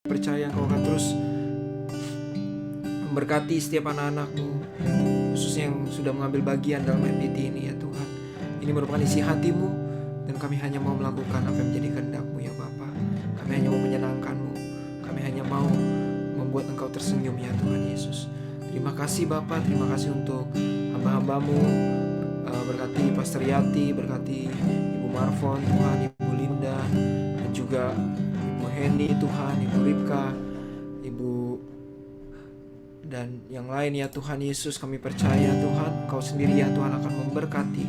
percaya Engkau akan terus memberkati setiap anak-anak-Mu, khususnya yang sudah mengambil bagian dalam MPT ini ya Tuhan. Ini merupakan isi hati-Mu, dan kami hanya mau melakukan apa yang menjadi kehendak-Mu ya Bapa. Kami hanya mau menyenangkan-Mu, kami hanya mau membuat Engkau tersenyum ya Tuhan Yesus. Terima kasih Bapa, terima kasih untuk hamba-hamba-Mu. Berkati Pastor Yati, berkati Ibu Marfon Tuhan, Ibu Linda, dan juga Ibu Henny Tuhan, Ibu Ripka, Ibu dan yang lain ya Tuhan Yesus. Kami percaya Tuhan Engkau sendiri ya Tuhan akan memberkati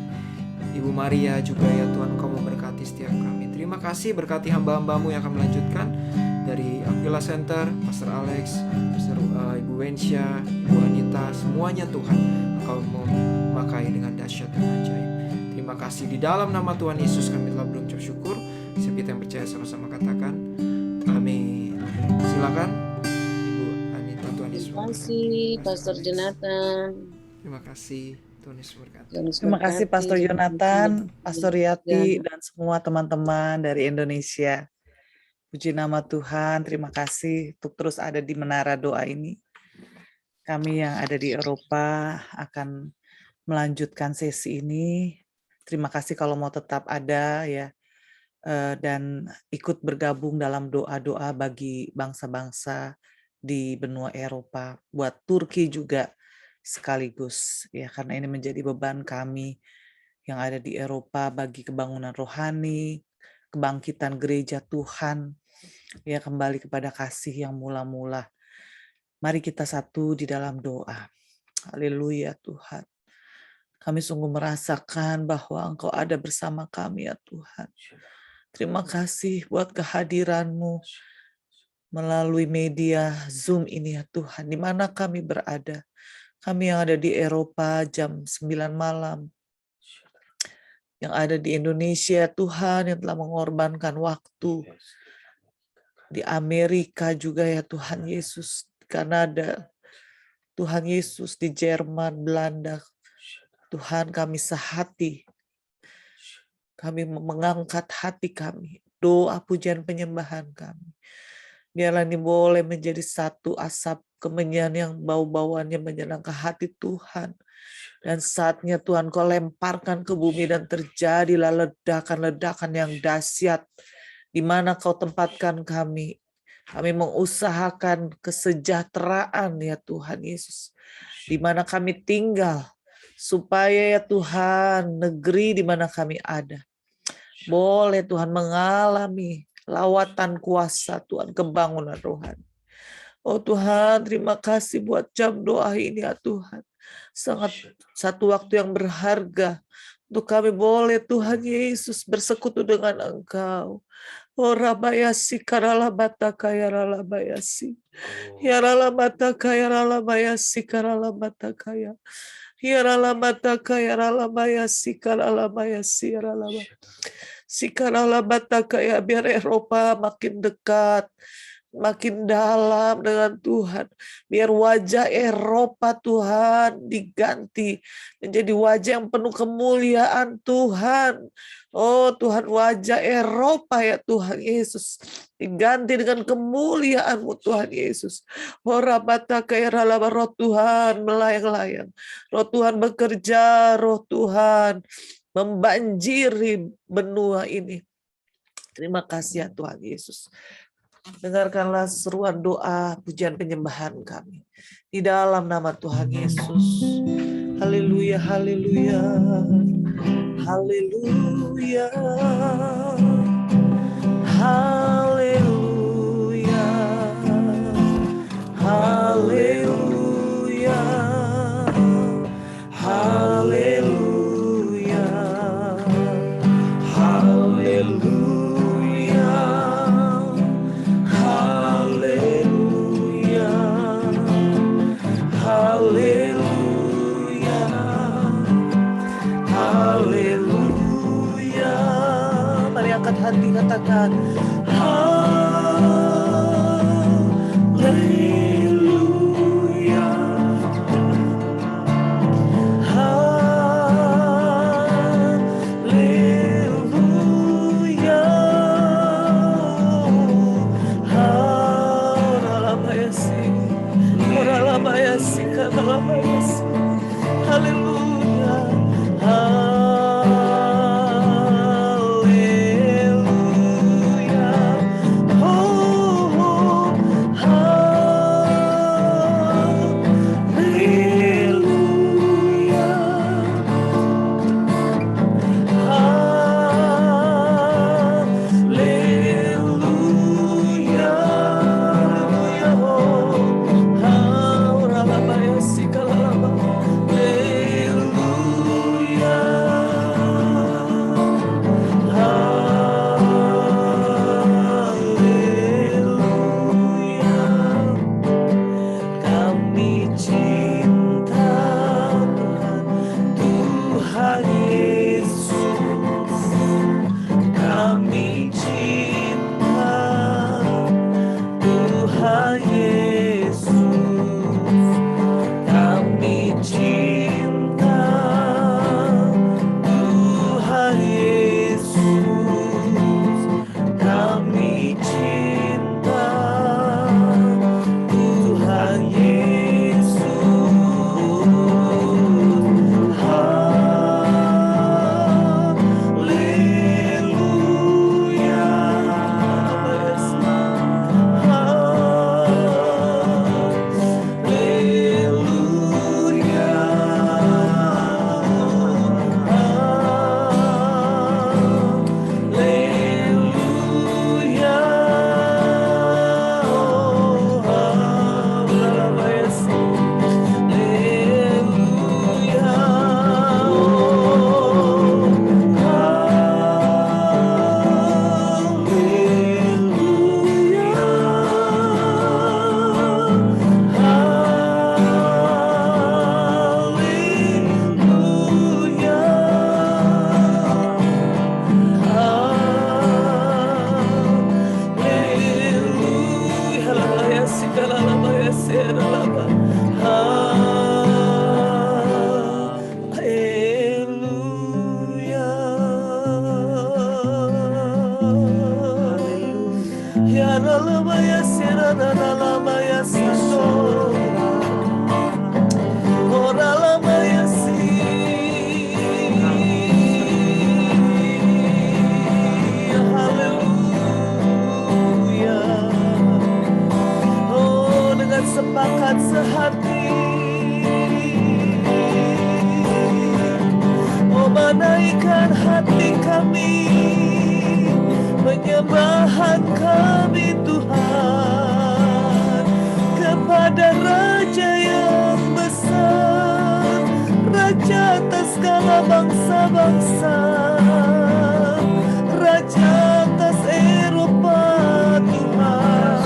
Ibu Maria juga ya Tuhan, Engkau memberkati setiap kami. Terima kasih, berkati hamba-hamba-Mu yang akan melanjutkan dari Aquila Center, Pastor Alex, Pastor Ibu Wensya, Ibu Anita, semuanya Tuhan Engkau memakai dengan dahsyat dan ajaib. Terima kasih, di dalam nama Tuhan Yesus kami telah berucap syukur. Setiap kita yang percaya sama-sama katakan amin. Silakan Ibu Anita, Tuhan Yesus Terima kasih Pastor Jonathan. Terima kasih, Tuhan Yesus berkati. Terima kasih Pastor Jonathan, Pastor Yati, dan semua teman-teman dari Indonesia. Puji nama Tuhan, terima kasih untuk terus ada di menara doa ini. Kami yang ada di Eropa akan melanjutkan sesi ini. Terima kasih kalau mau tetap ada ya, dan ikut bergabung dalam doa-doa bagi bangsa-bangsa di benua Eropa, buat Turki juga sekaligus ya, karena ini menjadi beban kami yang ada di Eropa bagi kebangunan rohani, kebangkitan gereja Tuhan, ya kembali kepada kasih yang mula-mula. Mari kita satu di dalam doa. Haleluya Tuhan. Kami sungguh merasakan bahwa Engkau ada bersama kami ya Tuhan. Terima kasih buat kehadiran-Mu melalui media Zoom ini ya Tuhan, di mana kami berada. Kami yang ada di Eropa jam 9 malam, yang ada di Indonesia Tuhan yang telah mengorbankan waktu, di Amerika juga ya Tuhan Yesus, di Kanada, Tuhan Yesus, di Jerman, Belanda. Tuhan, kami sehati, kami mengangkat hati kami, doa pujian penyembahan kami. Biarlah ini boleh menjadi satu asap kemenyan yang bau-bauannya menyenangkan hati Tuhan. Dan saatnya Tuhan Kau lemparkan ke bumi dan terjadilah ledakan-ledakan yang dahsyat. Di mana Kau tempatkan kami. Kami mengusahakan kesejahteraan ya Tuhan Yesus. Di mana kami tinggal. Supaya ya Tuhan negeri di mana kami ada. Boleh Tuhan mengalami lawatan kuasa Tuhan, kebangunan rohani. Oh Tuhan, terima kasih buat jam doa ini ya Tuhan. Sangat satu waktu yang berharga untuk kami boleh Tuhan Yesus bersekutu dengan Engkau. Oh rabayasi karala bataka ya ralabayasi. Ya ralabataka ya ralabayasi karala bataka ya. Ya ralabataka ya ralabayasi karalabayasi ya ralabayasi. Sikarala bataka ya, biar Eropa makin dekat, makin dalam dengan Tuhan. Biar wajah Eropa Tuhan diganti menjadi wajah yang penuh kemuliaan Tuhan. Oh Tuhan, wajah Eropa ya Tuhan Yesus diganti dengan kemuliaan-Mu Tuhan Yesus. Oh rabataka ya ralaba, roh Tuhan melayang-layang. Roh Tuhan bekerja, roh Tuhan membanjiri benua ini. Terima kasih ya Tuhan Yesus. Dengarkanlah seruan doa pujian penyembahan kami. Di dalam nama Tuhan Yesus. Haleluya, haleluya. Haleluya. Haleluya. Haleluya. Haleluya. Hati katakan haleluya, haleluya, haleluya. Haleluya. Haleluya. Oh, kami cinta Tuhan, Tuhan Yesus. Kami cinta Tuhan Yesus. Kami cinta Tuhan Yesus. Kami cinta Tuhan Yesus. Haleluya. Oh, dengan sepakat sehati, oh menaikkan hati kami, penyembahan kami Tuhan kepada Raja yang besar, Raja atas segala bangsa-bangsa, Raja atas Eropa Tuhan.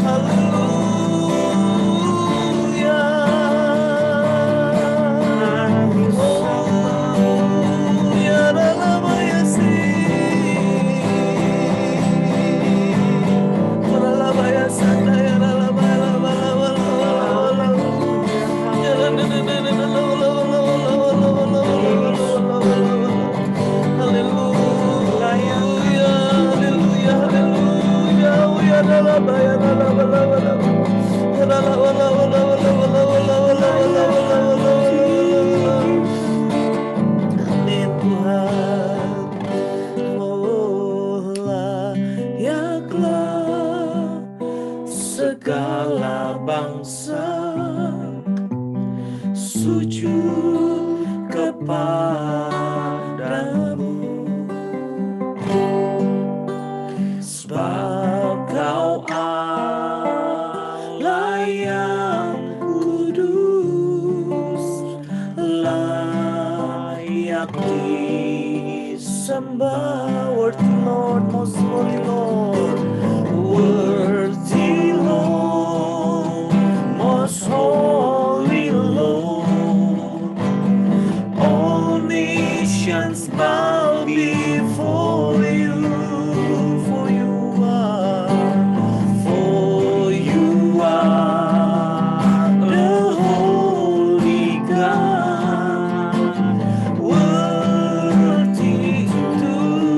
Haleluya. Oh, ya dalam ayasi, dalam ayasanda, ya dalam Amin Tuhan. Oh, layaklah segala bangsa sujud kepadamu, sebab Kau Allah yang kudus, layak disembah. Worthy Lord, most holy Lord, worthy Lord, most holy Lord. All nations bow before you, for you are the holy God, worthy to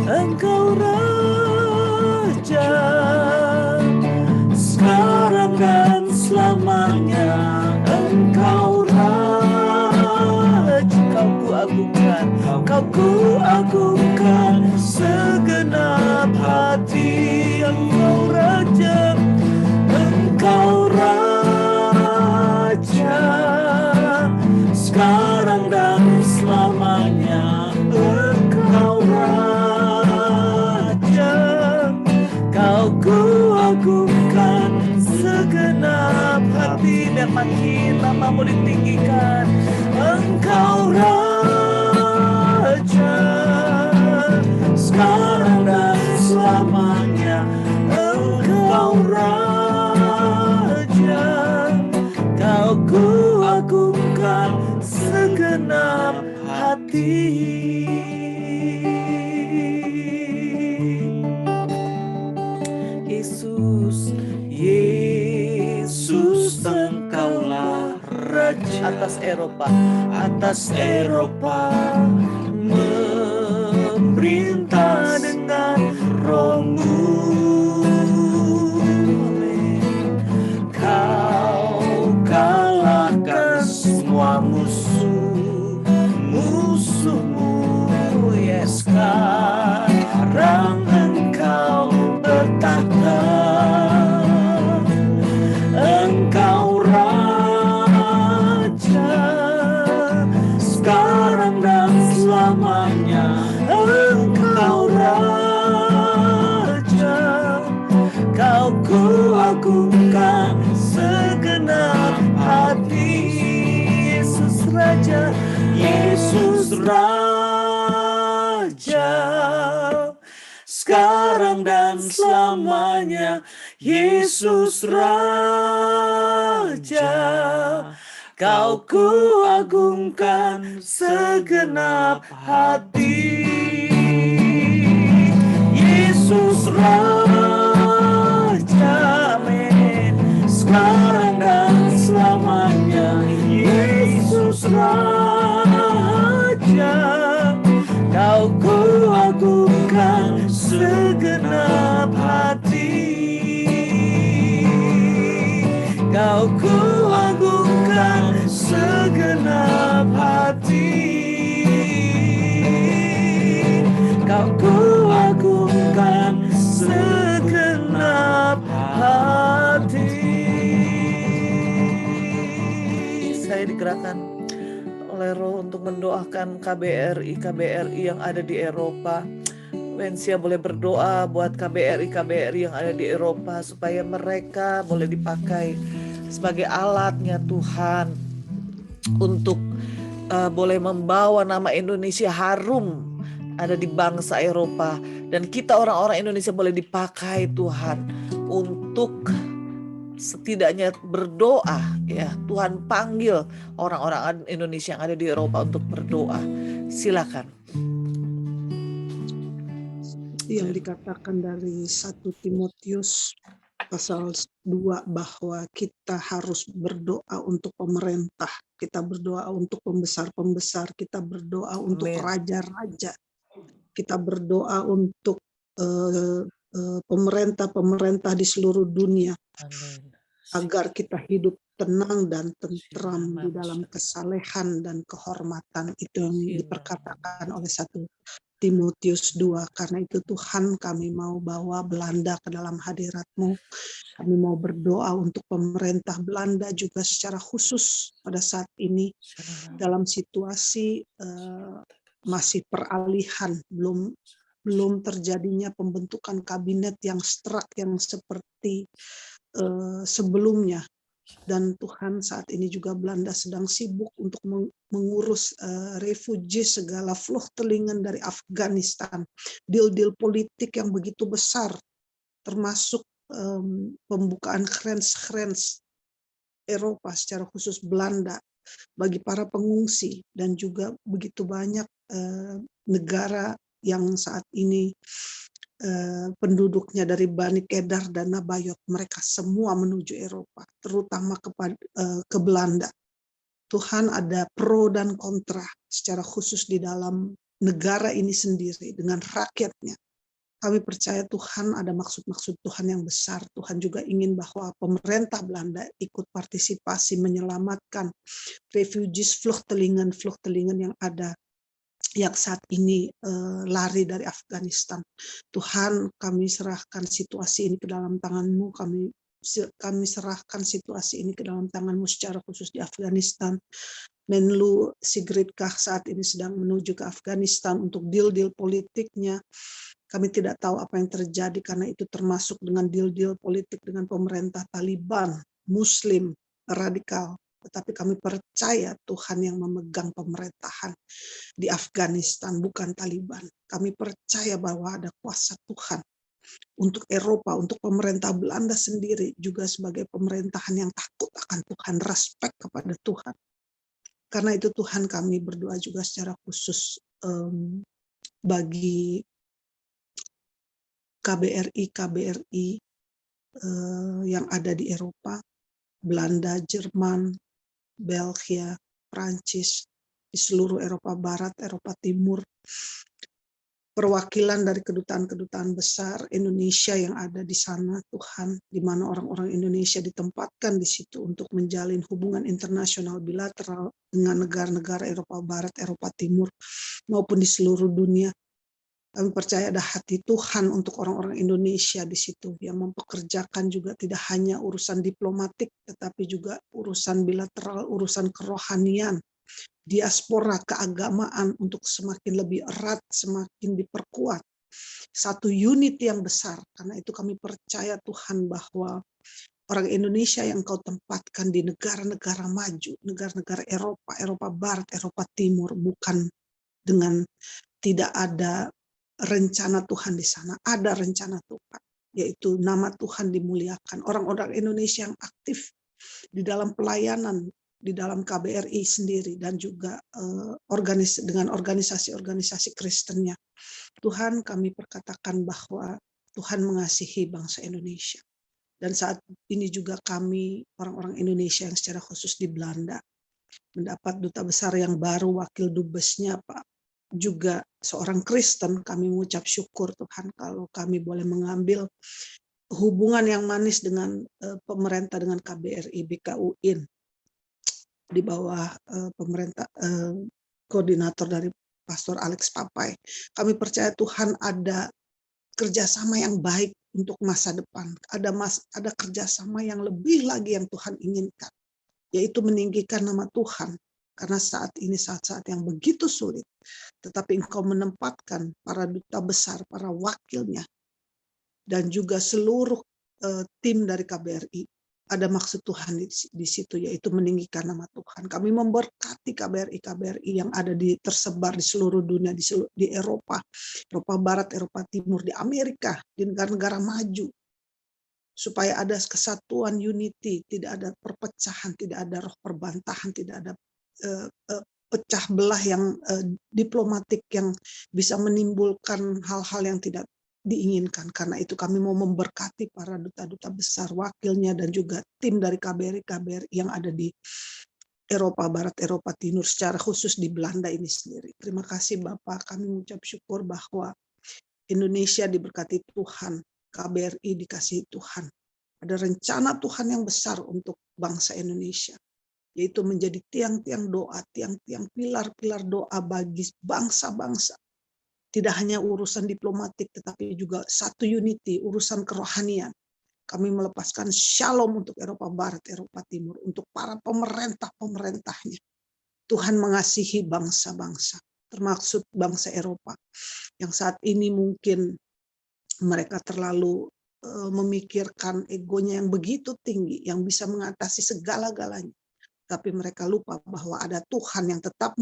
Engkau Raja sekarang dan selamanya. Engkau Raja, kau kuagungkan, kau kuagungkan segenap hati. Engkau Raja, engkau Raja sekarang dan selamanya. Engkau Raja, kau kuagungkan segenap hati. Biar makin namamu ditinggikan. Engkau Raja sekarang dan selamanya. Engkau Raja, kau kuagungkan segenap hati. Yesus, Yesus, engkaulah Raja atas Eropa, atas Eropa, memerintah dengan Roh-Mu. Kau kalahkan semua musuh-musuhmu. Yes, sekarang engkau bertahta. Engkau Raja sekarang dan selamanya. Engkau Raja, kau kuagungkan segenap hati. Yesus Raja, Yesus Raja sekarang dan selamanya. Yesus Raja, kau kuagungkan segenap hati. Yesus Raja, amin, sekarang dan selamanya. Yesus Raja, kau kuagungkan segenap hati. Kau kuagungkan segenap hati. Kau kuagungkan segenap hati. Saya digerakkan oleh Roh untuk mendoakan KBRI yang ada di Eropa. Wensia boleh berdoa buat KBRI yang ada di Eropa supaya mereka boleh dipakai sebagai alatnya Tuhan untuk boleh membawa nama Indonesia harum ada di bangsa Eropa, dan kita orang-orang Indonesia boleh dipakai Tuhan untuk setidaknya berdoa. Ya, Tuhan panggil orang-orang Indonesia yang ada di Eropa untuk berdoa. Silakan. Yang dikatakan dari 1 Timotius pasal 2 bahwa kita harus berdoa untuk pemerintah, kita berdoa untuk pembesar-pembesar, kita berdoa untuk raja-raja, kita berdoa untuk pemerintah-pemerintah di seluruh dunia. Amin. Agar kita hidup tenang dan tentram di dalam kesalehan dan kehormatan. Itu yang diperkatakan oleh 1 Timotius 2. Karena itu Tuhan, kami mau bawa Belanda ke dalam hadirat-Mu. Kami mau berdoa untuk pemerintah Belanda juga secara khusus pada saat ini dalam situasi masih peralihan, belum terjadinya pembentukan kabinet yang struck yang seperti sebelumnya. Dan Tuhan, saat ini juga Belanda sedang sibuk untuk mengurus refugee, segala vluchtelingen dari Afghanistan, deal-deal politik yang begitu besar, termasuk pembukaan grens Eropa secara khusus Belanda bagi para pengungsi, dan juga begitu banyak negara yang saat ini penduduknya dari Bani Kedar dan Nabayot, mereka semua menuju Eropa, terutama ke Belanda. Tuhan, ada pro dan kontra secara khusus di dalam negara ini sendiri, dengan rakyatnya. Kami percaya Tuhan ada maksud-maksud Tuhan yang besar. Tuhan juga ingin bahwa pemerintah Belanda ikut partisipasi menyelamatkan refugees, vluchtelingen yang ada, yang saat ini lari dari Afghanistan. Tuhan, kami serahkan situasi ini ke dalam tangan-Mu. Kami serahkan situasi ini ke dalam tangan-Mu secara khusus di Afghanistan. Menlu Sigrid Kah saat ini sedang menuju ke Afghanistan untuk deal-deal politiknya. Kami tidak tahu apa yang terjadi karena itu termasuk dengan deal-deal politik dengan pemerintah Taliban, Muslim, radikal. Tetapi kami percaya Tuhan yang memegang pemerintahan di Afghanistan, bukan Taliban. Kami percaya bahwa ada kuasa Tuhan untuk Eropa, untuk pemerintah Belanda sendiri, juga sebagai pemerintahan yang takut akan Tuhan, respect kepada Tuhan. Karena itu Tuhan, kami berdoa juga secara khusus bagi KBRI yang ada di Eropa, Belanda, Jerman, Belgia, Prancis, di seluruh Eropa Barat, Eropa Timur, perwakilan dari kedutaan-kedutaan besar Indonesia yang ada di sana, Tuhan, di mana orang-orang Indonesia ditempatkan di situ untuk menjalin hubungan internasional bilateral dengan negara-negara Eropa Barat, Eropa Timur, maupun di seluruh dunia. Kami percaya ada hati Tuhan untuk orang-orang Indonesia di situ yang mempekerjakan juga tidak hanya urusan diplomatik, tetapi juga urusan bilateral, urusan kerohanian, diaspora, keagamaan untuk semakin lebih erat, semakin diperkuat. Satu unit yang besar. Karena itu kami percaya Tuhan bahwa orang Indonesia yang Kau tempatkan di negara-negara maju, negara-negara Eropa, Eropa Barat, Eropa Timur, bukan dengan tidak ada rencana Tuhan di sana. Ada rencana Tuhan, yaitu nama Tuhan dimuliakan. Orang-orang Indonesia yang aktif di dalam pelayanan, di dalam KBRI sendiri, dan juga dengan organisasi-organisasi Kristennya. Tuhan, kami perkatakan bahwa Tuhan mengasihi bangsa Indonesia. Dan saat ini juga kami, orang-orang Indonesia yang secara khusus di Belanda, mendapat duta besar yang baru, wakil dubesnya Pak, juga seorang Kristen. Kami mengucap syukur Tuhan kalau kami boleh mengambil hubungan yang manis dengan pemerintah, dengan KBRI BKUIN di bawah pemerintah koordinator dari Pastor Alex Papai. Kami percaya Tuhan ada kerjasama yang baik untuk masa depan. Ada kerjasama yang lebih lagi yang Tuhan inginkan, yaitu meninggikan nama Tuhan. Karena saat ini saat-saat yang begitu sulit, tetapi Engkau menempatkan para duta besar, para wakilnya, dan juga seluruh tim dari KBRI. Ada maksud Tuhan di situ, yaitu meninggikan nama Tuhan. Kami memberkati KBRI yang ada tersebar di seluruh dunia, di Eropa, Eropa Barat, Eropa Timur, di Amerika, di negara-negara maju, supaya ada kesatuan, unity, tidak ada perpecahan, tidak ada roh perbantahan, tidak ada pecah belah yang diplomatik yang bisa menimbulkan hal-hal yang tidak diinginkan. Karena itu kami mau memberkati para duta-duta besar, wakilnya, dan juga tim dari KBRI yang ada di Eropa Barat, Eropa Timur, secara khusus di Belanda ini sendiri. Terima kasih Bapak, kami mengucap syukur bahwa Indonesia diberkati Tuhan, KBRI dikasihi Tuhan. Ada rencana Tuhan yang besar untuk bangsa Indonesia, yaitu menjadi tiang-tiang doa, tiang-tiang pilar-pilar doa bagi bangsa-bangsa. Tidak hanya urusan diplomatik, tetapi juga satu unity, urusan kerohanian. Kami melepaskan shalom untuk Eropa Barat, Eropa Timur, untuk para pemerintah-pemerintahnya. Tuhan mengasihi bangsa-bangsa, termasuk bangsa Eropa, yang saat ini mungkin mereka terlalu memikirkan egonya yang begitu tinggi, yang bisa mengatasi segala-galanya. Tapi mereka lupa bahwa ada Tuhan yang tetap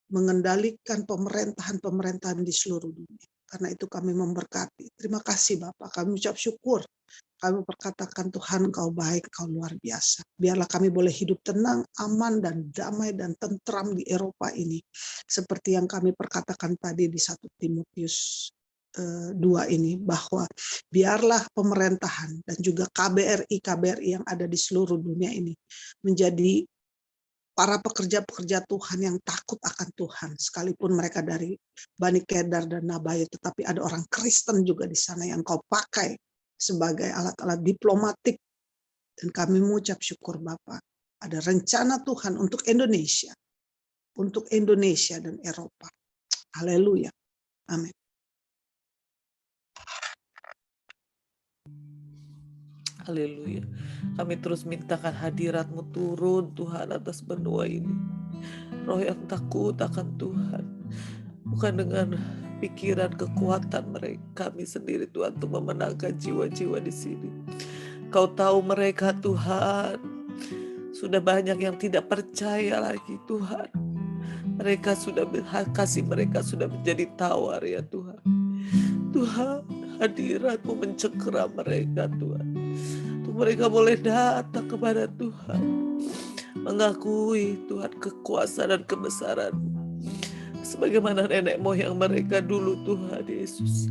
mengendalikan pemerintahan-pemerintahan di seluruh dunia. Karena itu kami memberkati. Terima kasih Bapak, kami ucap syukur. Kami perkatakan Tuhan, Kau baik, Kau luar biasa. Biarlah kami boleh hidup tenang, aman, dan damai, dan tentram di Eropa ini. Seperti yang kami perkatakan tadi di 1 Timotius 2 ini, bahwa biarlah pemerintahan dan juga KBRI yang ada di seluruh dunia ini menjadi para pekerja-pekerja Tuhan yang takut akan Tuhan, sekalipun mereka dari Bani Kedar dan Nabayo, tetapi ada orang Kristen juga di sana yang kau pakai sebagai alat-alat diplomatik. Dan kami mengucap syukur Bapa, ada rencana Tuhan untuk Indonesia dan Eropa. Haleluya. Amin. Haleluya. Kami terus mintakan hadirat-Mu turun Tuhan atas benua ini. Roh yang takut akan Tuhan. Bukan dengan pikiran kekuatan mereka, kami sendiri Tuhan, untuk memenangkan jiwa-jiwa di sini. Kau tahu mereka Tuhan. Sudah banyak yang tidak percaya lagi Tuhan. Mereka sudah kasih mereka sudah menjadi tawar ya Tuhan. Tuhan, hadirat-Mu mencengkeram mereka Tuhan. Untuk mereka boleh datang kepada Tuhan, mengakui Tuhan kekuasaan dan kebesaran sebagaimana nenek moyang mereka dulu Tuhan Yesus.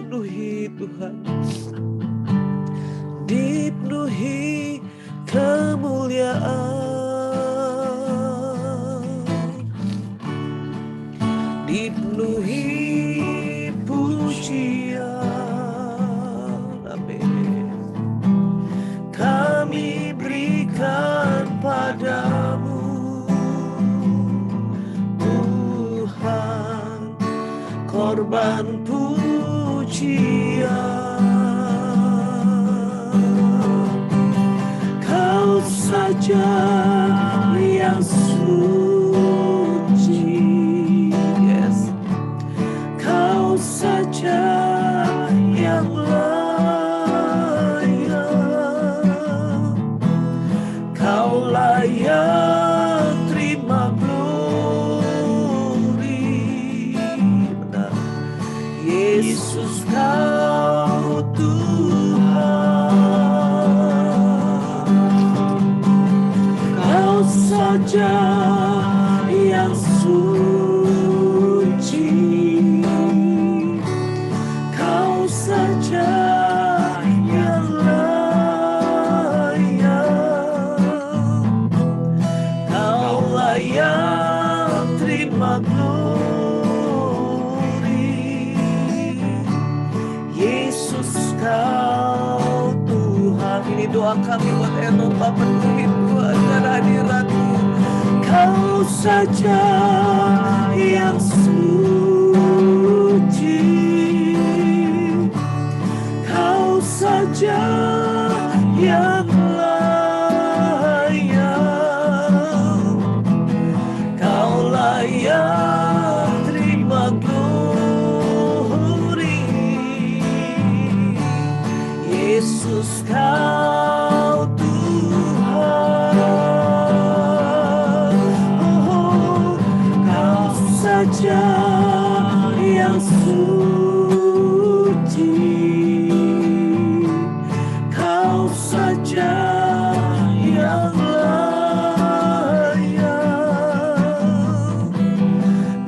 Penuhi Tuhan, dipenuhi kemuliaan, dipenuhi pujian. Amin. Kami berikan padamu Tuhan korban pujian. Kau saja yang suci, yes. Kau saja yang layak, Kau layak terima glory. Benar. Yesus Kau Tuhan, Kau saja yang suci, Kau saja yang layak, Kau layak terima glory. Yesus Kau Tuhan. Ini doa kami buat Eropa, penuhi Tuhan dengan hadirat-Mu. Kau saja yang suci, Kau saja yang layak, Kau layak terima glory. Yesus Kau Tuhan, oh, Kau saja yang suci, Kau saja yang layak,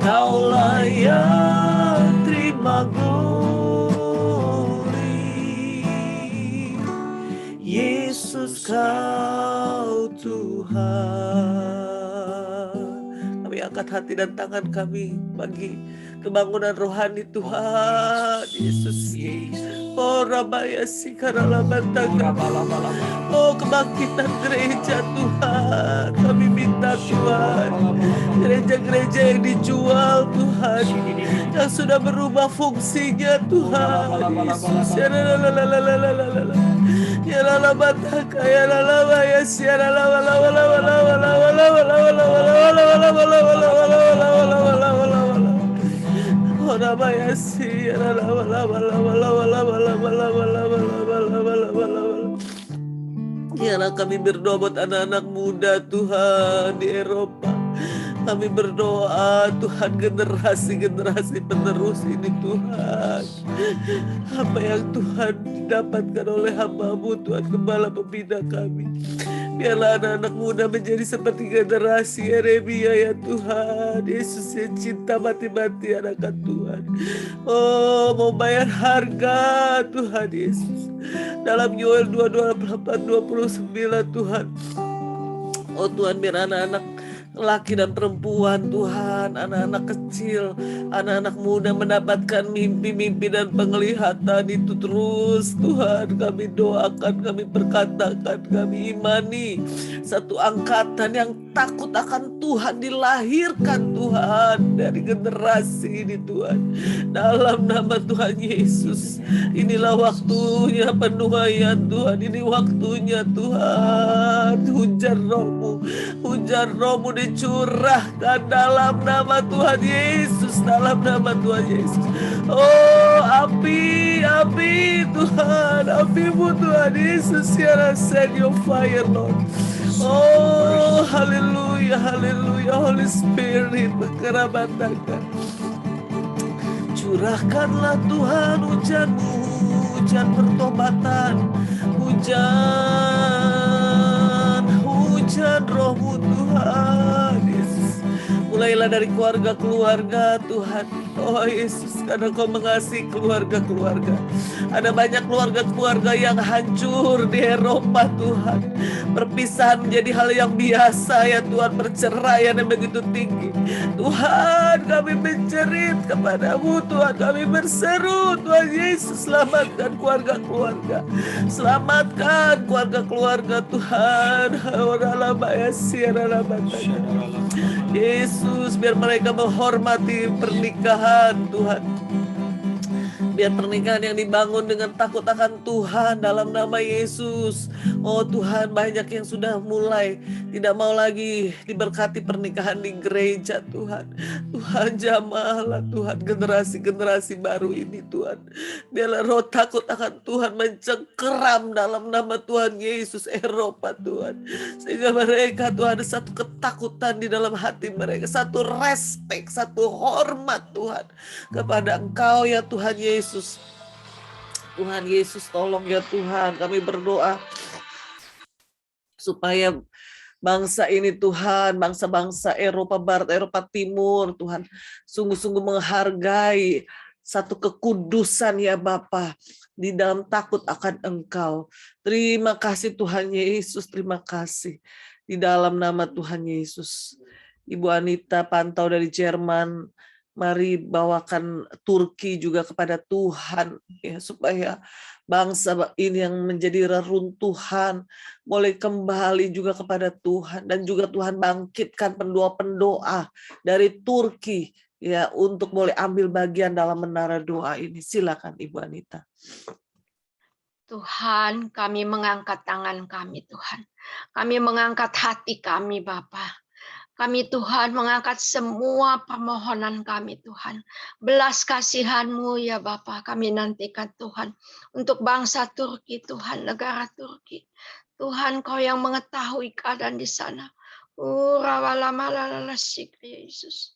Kau layak terima glory. Yesus Kau Tuhan. Kami angkat hati dan tangan kami bagi kebangunan rohani Tuhan Yesus. Oh Rabaya Sikarala Bantanga. Oh kebangkitan gereja Tuhan. Kami minta Tuhan, gereja-gereja yang dijual Tuhan, yang sudah berubah fungsinya Tuhan Yesus. Ya la bataka ya la ya sia la kami berdoa buat anak-anak muda Tuhan di Eropa. Kami berdoa Tuhan, generasi-generasi penerus ini Tuhan, apa yang Tuhan didapatkan oleh hamba-Mu Tuhan, Gembala Pembina kami, Biarlah anak-anak muda menjadi seperti generasi Yeremia ya Tuhan. Yesus yang cinta mati-matian akan Tuhan. Oh, mau bayar harga Tuhan Yesus. Dalam Yoel 22:29 Tuhan. Oh Tuhan, biar anak-anak laki dan perempuan Tuhan, anak-anak kecil, anak-anak muda mendapatkan mimpi-mimpi dan penglihatan itu terus Tuhan. Kami doakan, kami perkatakan, kami imani satu angkatan yang takut akan Tuhan dilahirkan Tuhan dari generasi ini Tuhan. Dalam nama Tuhan Yesus, inilah waktunya penuaian Tuhan, ini waktunya Tuhan. Hujan rohmu dicurahkan dalam nama Tuhan Yesus, dalam nama Tuhan Yesus. Oh, api Tuhan, apimu Tuhan Yesus, ya send your fire Lord. Oh, haleluya, haleluya, Holy Spirit berkerabatkan. Curahkanlah Tuhan hujanmu, hujan pertobatan, hujan rohmu Tuhan Yesus. Mulailah dari keluarga-keluarga Tuhan. Oh Yesus, karena Kau mengasihi keluarga-keluarga. Ada banyak keluarga-keluarga yang hancur di Eropa Tuhan. Perpisahan menjadi hal yang biasa ya Tuhan. Perceraian yang begitu tinggi. Tuhan, kami menjerit kepadamu Tuhan. Kami berseru Tuhan Yesus, selamatkan keluarga-keluarga. Selamatkan keluarga-keluarga Tuhan. Yesus, biar mereka menghormati pernikahan Tuhan. Biar pernikahan yang dibangun dengan takut akan Tuhan dalam nama Yesus. Oh Tuhan, banyak yang sudah mulai tidak mau lagi diberkati pernikahan di gereja Tuhan. Tuhan, jamahlah Tuhan generasi-generasi baru ini Tuhan. Biarlah roh takut akan Tuhan mencengkeram dalam nama Tuhan Yesus Eropa Tuhan. Sehingga mereka Tuhan ada satu ketakutan di dalam hati mereka. Satu respek, satu hormat Tuhan kepada Engkau ya Tuhan Yesus. Tuhan Yesus, tolong ya Tuhan, kami berdoa supaya bangsa ini Tuhan, bangsa-bangsa Eropa Barat, Eropa Timur Tuhan, sungguh-sungguh menghargai satu kekudusan ya Bapa di dalam takut akan Engkau. Terima kasih Tuhan Yesus, terima kasih di dalam nama Tuhan Yesus. Ibu Anita pantau dari Jerman, mari bawakan Turki juga kepada Tuhan ya, supaya bangsa ini yang menjadi reruntuhan boleh kembali juga kepada Tuhan, dan juga Tuhan bangkitkan pendoa-pendoa dari Turki ya untuk boleh ambil bagian dalam menara doa ini. Silakan Ibu Anita. Tuhan, kami mengangkat tangan kami Tuhan. Kami mengangkat hati kami Bapa. Kami Tuhan mengangkat semua permohonan kami Tuhan. Belas kasihan-Mu ya Bapa, kami nantikan Tuhan. Untuk bangsa Turki Tuhan, negara Turki. Tuhan, Kau yang mengetahui keadaan di sana. Yesus.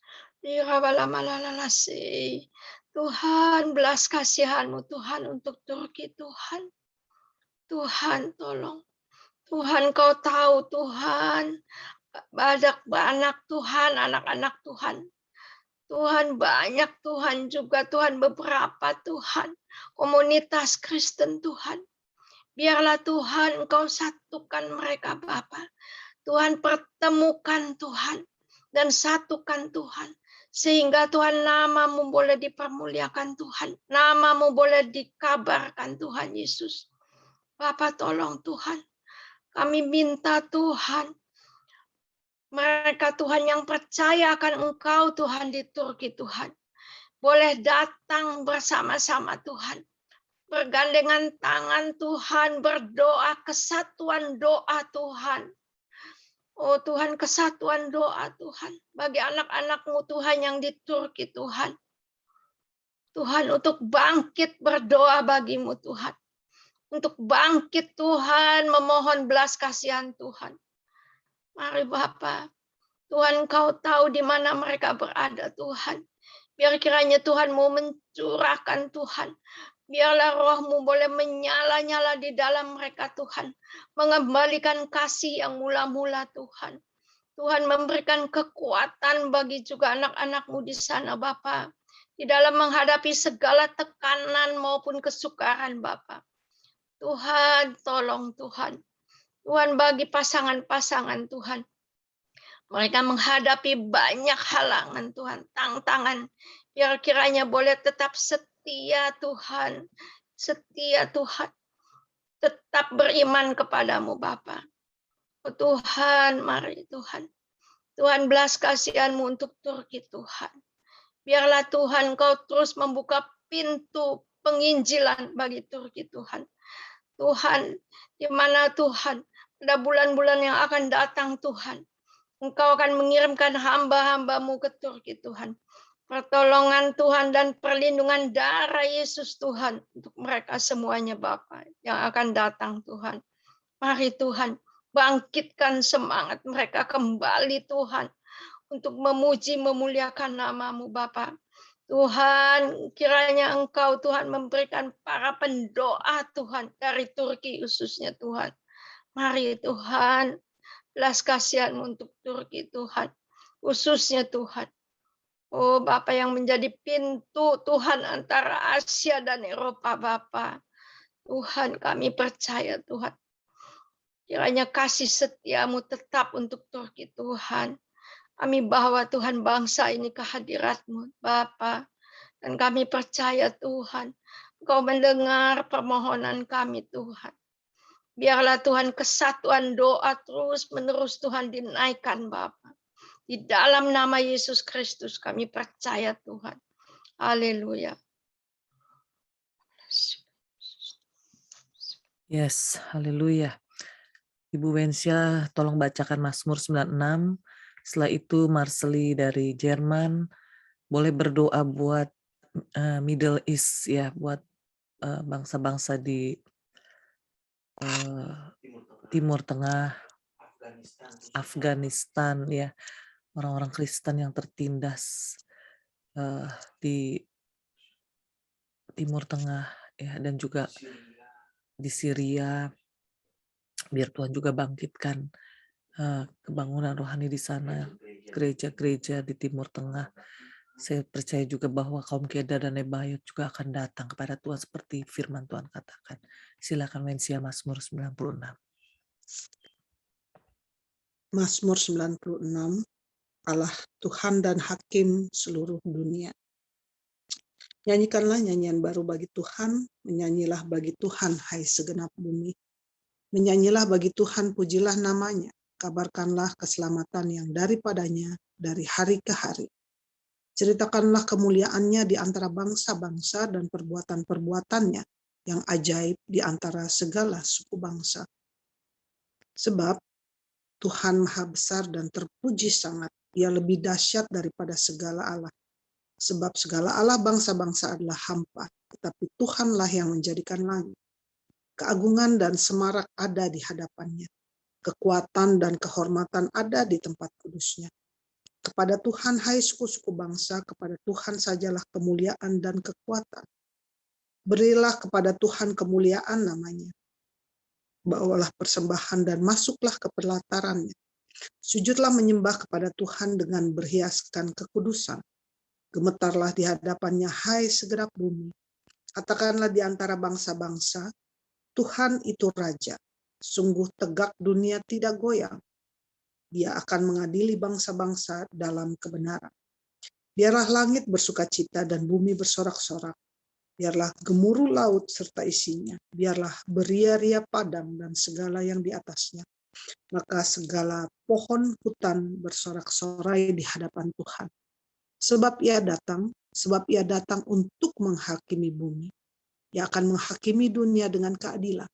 Tuhan, belas kasihan-Mu Tuhan untuk Turki Tuhan. Tuhan tolong. Tuhan, Kau tahu Tuhan. Banyak anak Tuhan, anak-anak Tuhan. Tuhan banyak Tuhan juga Tuhan, beberapa Tuhan. Komunitas Kristen Tuhan. Biarlah Tuhan Engkau satukan mereka Bapa. Tuhan pertemukan Tuhan. Dan satukan Tuhan. Sehingga Tuhan nama-Mu boleh dipermuliakan Tuhan. Nama-Mu boleh dikabarkan Tuhan Yesus. Bapa tolong Tuhan. Kami minta Tuhan. Mereka Tuhan yang percaya akan Engkau Tuhan di Turki Tuhan. Boleh datang bersama-sama Tuhan. Bergandengan tangan Tuhan, berdoa kesatuan doa Tuhan. Oh Tuhan, kesatuan doa Tuhan. Bagi anak-anak-Mu Tuhan yang di Turki Tuhan. Tuhan untuk bangkit berdoa bagi-Mu Tuhan. Untuk bangkit Tuhan memohon belas kasihan Tuhan. Mari Bapa, Tuhan Kau tahu di mana mereka berada Tuhan. Biar kiranya Tuhan mau mencurahkan Tuhan Biarlah roh-Mu boleh menyala-nyala di dalam mereka Tuhan. Mengembalikan kasih yang mula-mula Tuhan. Tuhan memberikan kekuatan bagi juga anak-anak-Mu di sana Bapa. Di dalam menghadapi segala tekanan maupun kesukaran Bapa. Tuhan tolong Tuhan. Tuhan bagi pasangan-pasangan Tuhan. Mereka menghadapi banyak halangan Tuhan, tantangan. Biar kiranya boleh tetap setia Tuhan. Setia Tuhan. Tetap beriman kepadamu Bapa. Oh Tuhan, mari Tuhan. Tuhan belas kasihan-Mu untuk Turki Tuhan. Biarlah Tuhan Kau terus membuka pintu penginjilan bagi Turki Tuhan. Tuhan, di mana Tuhan, pada bulan-bulan yang akan datang Tuhan, Engkau akan mengirimkan hamba-hamba-Mu ke Turki Tuhan. Pertolongan Tuhan dan perlindungan darah Yesus Tuhan untuk mereka semuanya Bapa yang akan datang Tuhan. Mari Tuhan, bangkitkan semangat mereka kembali Tuhan untuk memuji memuliakan nama-Mu Bapa. Tuhan, kiranya Engkau Tuhan memberikan para pendoa Tuhan dari Turki khususnya Tuhan. Mari Tuhan, belas kasihan-Mu untuk Turki Tuhan, khususnya Tuhan. Oh Bapa yang menjadi pintu Tuhan antara Asia dan Eropa Bapa. Tuhan kami percaya Tuhan. Kiranya kasih setia-Mu tetap untuk Turki Tuhan. Kami bawa Tuhan bangsa ini ke hadirat-Mu Bapa. Dan kami percaya Tuhan, Engkau mendengar permohonan kami Tuhan. Biarlah Tuhan kesatuan doa terus menerus Tuhan dinaikkan Bapa. Di dalam nama Yesus Kristus kami percaya Tuhan. Haleluya. Yes, haleluya. Ibu Wensia tolong bacakan Mazmur 96. Setelah itu Marceli dari Jerman boleh berdoa buat Middle East ya, buat bangsa-bangsa di Timur Tengah, Afghanistan ya, orang-orang Kristen yang tertindas di Timur Tengah ya, dan juga di Syria. Biar Tuhan juga bangkitkan kebangunan rohani di sana, gereja-gereja di Timur Tengah. Saya percaya juga bahwa kaum Kedar dan Nebayot juga akan datang kepada Tuhan seperti firman Tuhan katakan. Silakan Wensia Mazmur 96. Mazmur 96, Allah Tuhan dan Hakim seluruh dunia. Nyanyikanlah nyanyian baru bagi Tuhan, menyanyilah bagi Tuhan hai segenap bumi. Menyanyilah bagi Tuhan, pujilah namanya, kabarkanlah keselamatan yang daripadanya dari hari ke hari. Ceritakanlah kemuliaannya di antara bangsa-bangsa dan perbuatan-perbuatannya yang ajaib di antara segala suku bangsa. Sebab Tuhan maha besar dan terpuji sangat, Ia lebih dahsyat daripada segala Allah. Sebab segala Allah bangsa-bangsa adalah hampa, tetapi Tuhanlah yang menjadikan langit. Keagungan dan semarak ada di hadapannya. Kekuatan dan kehormatan ada di tempat kudusnya. Kepada Tuhan, hai suku-suku bangsa, kepada Tuhan sajalah kemuliaan dan kekuatan. Berilah kepada Tuhan kemuliaan namanya. Bawalah persembahan dan masuklah ke pelatarannya. Sujudlah menyembah kepada Tuhan dengan berhiaskan kekudusan. Gemetarlah di hadapannya, hai segenap bumi. Katakanlah di antara bangsa-bangsa, Tuhan itu Raja. Sungguh tegak dunia tidak goyang. Dia akan mengadili bangsa-bangsa dalam kebenaran. Biarlah langit bersukacita dan bumi bersorak-sorak. Biarlah gemuruh laut serta isinya. Biarlah beria-ria padang dan segala yang di atasnya. Maka segala pohon hutan bersorak-sorai di hadapan Tuhan. Sebab ia datang untuk menghakimi bumi. Ia akan menghakimi dunia dengan keadilan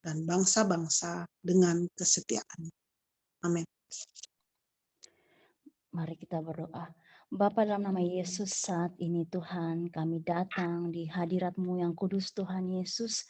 dan bangsa-bangsa dengan kesetiaan. Amin. Mari kita berdoa. Bapa, dalam nama Yesus, saat ini Tuhan kami datang di hadirat-Mu yang kudus Tuhan Yesus.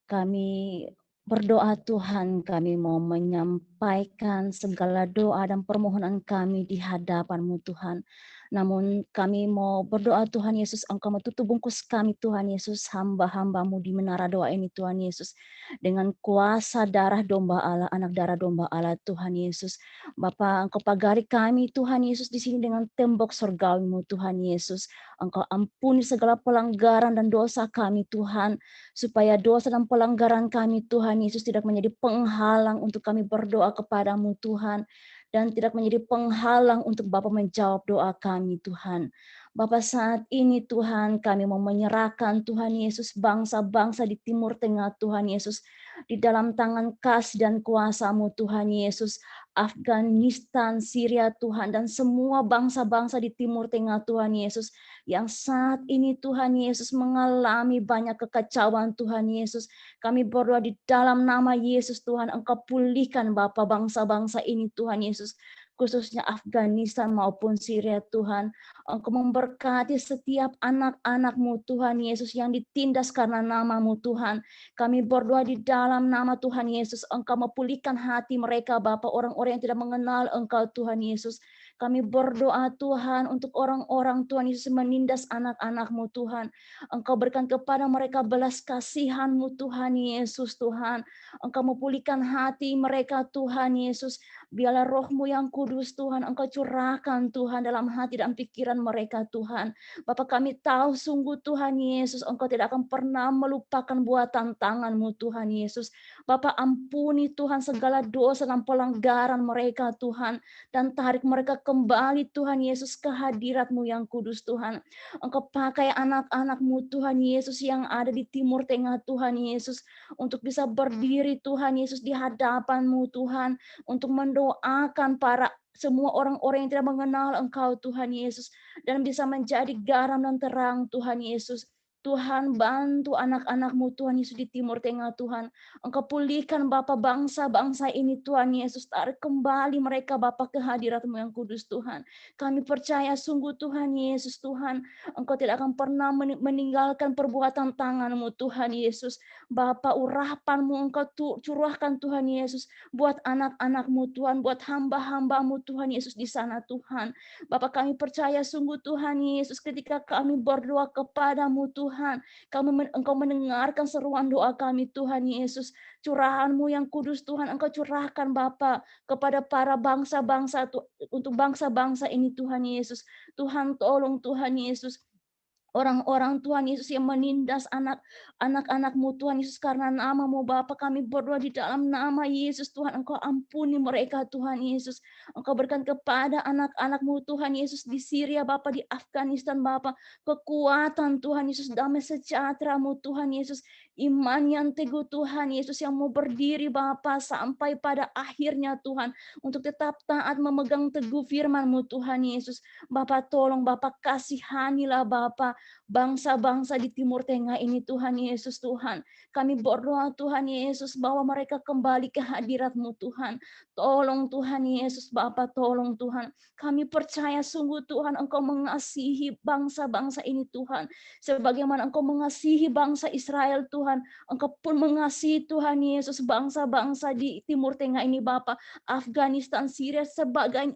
Kami berdoa Tuhan, kami mau menyampaikan menyampaikan segala doa dan permohonan kami di hadapan-Mu Tuhan. Namun kami mau berdoa Tuhan Yesus, Engkau mau tutup bungkus kami Tuhan Yesus, hamba-hamba-Mu di menara doa ini Tuhan Yesus. Dengan kuasa darah domba Allah, anak darah domba Allah Tuhan Yesus. Bapa, Engkau pagari kami Tuhan Yesus di sini dengan tembok surgawi-Mu Tuhan Yesus. Engkau ampuni segala pelanggaran dan dosa kami Tuhan, supaya dosa dan pelanggaran kami Tuhan Yesus tidak menjadi penghalang untuk kami berdoa kepadamu Tuhan, dan tidak menjadi penghalang untuk Bapa menjawab doa kami Tuhan. Bapa, saat ini Tuhan kami mau menyerahkan Tuhan Yesus bangsa-bangsa di Timur Tengah Tuhan Yesus di dalam tangan kasih dan kuasa-Mu Tuhan Yesus. Afghanistan, Syria Tuhan, dan semua bangsa-bangsa di Timur Tengah Tuhan Yesus yang saat ini Tuhan Yesus mengalami banyak kekacauan Tuhan Yesus. Kami berdoa di dalam nama Yesus Tuhan, Engkau pulihkan Bapa bangsa-bangsa ini Tuhan Yesus, khususnya Afghanistan maupun Syria Tuhan. Engkau memberkati setiap anak-anak-Mu Tuhan Yesus yang ditindas karena nama-Mu Tuhan. Kami berdoa di dalam nama Tuhan Yesus, Engkau memulihkan hati mereka Bapa, orang-orang yang tidak mengenal Engkau Tuhan Yesus. Kami berdoa Tuhan untuk orang-orang Tuhan Yesus menindas anak-anak-Mu Tuhan. Engkau berikan kepada mereka belas kasihan-Mu Tuhan Yesus Tuhan. Engkau memulihkan hati mereka Tuhan Yesus. Biarlah Roh-Mu yang kudus Tuhan, Engkau curahkan Tuhan dalam hati dan pikiran mereka Tuhan. Bapak, kami tahu sungguh Tuhan Yesus, Engkau tidak akan pernah melupakan buatan tangan-Mu Tuhan Yesus. Bapak, ampuni Tuhan segala dosa dan pelanggaran mereka Tuhan, dan tarik mereka kembali Tuhan Yesus ke hadirat-Mu yang kudus Tuhan. Engkau pakai anak-anak-Mu Tuhan Yesus yang ada di Timur Tengah Tuhan Yesus, untuk bisa berdiri Tuhan Yesus di hadapan-Mu Tuhan, untuk mendoakan para semua orang-orang yang tidak mengenal Engkau Tuhan Yesus, dan bisa menjadi garam dan terang Tuhan Yesus. Tuhan, bantu anak-anak-Mu Tuhan Yesus di Timur Tengah Tuhan. Engkau pulihkan Bapa bangsa-bangsa ini Tuhan Yesus. Tarik kembali mereka Bapa ke hadirat-Mu yang kudus Tuhan. Kami percaya sungguh Tuhan Yesus Tuhan, Engkau tidak akan pernah meninggalkan perbuatan tangan-Mu Tuhan Yesus. Bapa, urapan-Mu Engkau curahkan Tuhan Yesus buat anak-anak-Mu Tuhan, buat hamba-hamba-Mu Tuhan Yesus di sana Tuhan. Bapak, kami percaya sungguh Tuhan Yesus, ketika kami berdoa kepadamu Tuhan, Engkau mendengarkan seruan doa kami Tuhan Yesus. Curahan-Mu yang kudus Tuhan, Engkau curahkan Bapa kepada para bangsa-bangsa, untuk bangsa-bangsa ini Tuhan Yesus. Tuhan, tolong Tuhan Yesus, orang-orang Tuhan Yesus yang menindas anak-anak-Mu Tuhan Yesus karena nama-Mu Bapa, kami berdoa di dalam nama Yesus Tuhan, Engkau ampuni mereka Tuhan Yesus. Engkau berikan kepada anak-anak-Mu Tuhan Yesus di Syria Bapa, di Afghanistan Bapa, kekuatan Tuhan Yesus, damai sejahtera-Mu Tuhan Yesus, iman yang teguh Tuhan Yesus yang mau berdiri Bapa sampai pada akhirnya Tuhan, untuk tetap taat memegang teguh firman-Mu Tuhan Yesus. Bapa, tolong Bapa, kasihanilah Bapa bangsa-bangsa di Timur Tengah ini Tuhan Yesus Tuhan. Kami berdoa Tuhan Yesus bahwa mereka kembali ke hadirat-Mu Tuhan. Tolong Tuhan Yesus Bapa, tolong Tuhan. Kami percaya sungguh Tuhan Engkau mengasihi bangsa-bangsa ini Tuhan. Sebagaimana Engkau mengasihi bangsa Israel Tuhan, Engkau pun mengasihi Tuhan Yesus bangsa-bangsa di Timur Tengah ini Bapa. Afghanistan, Syria,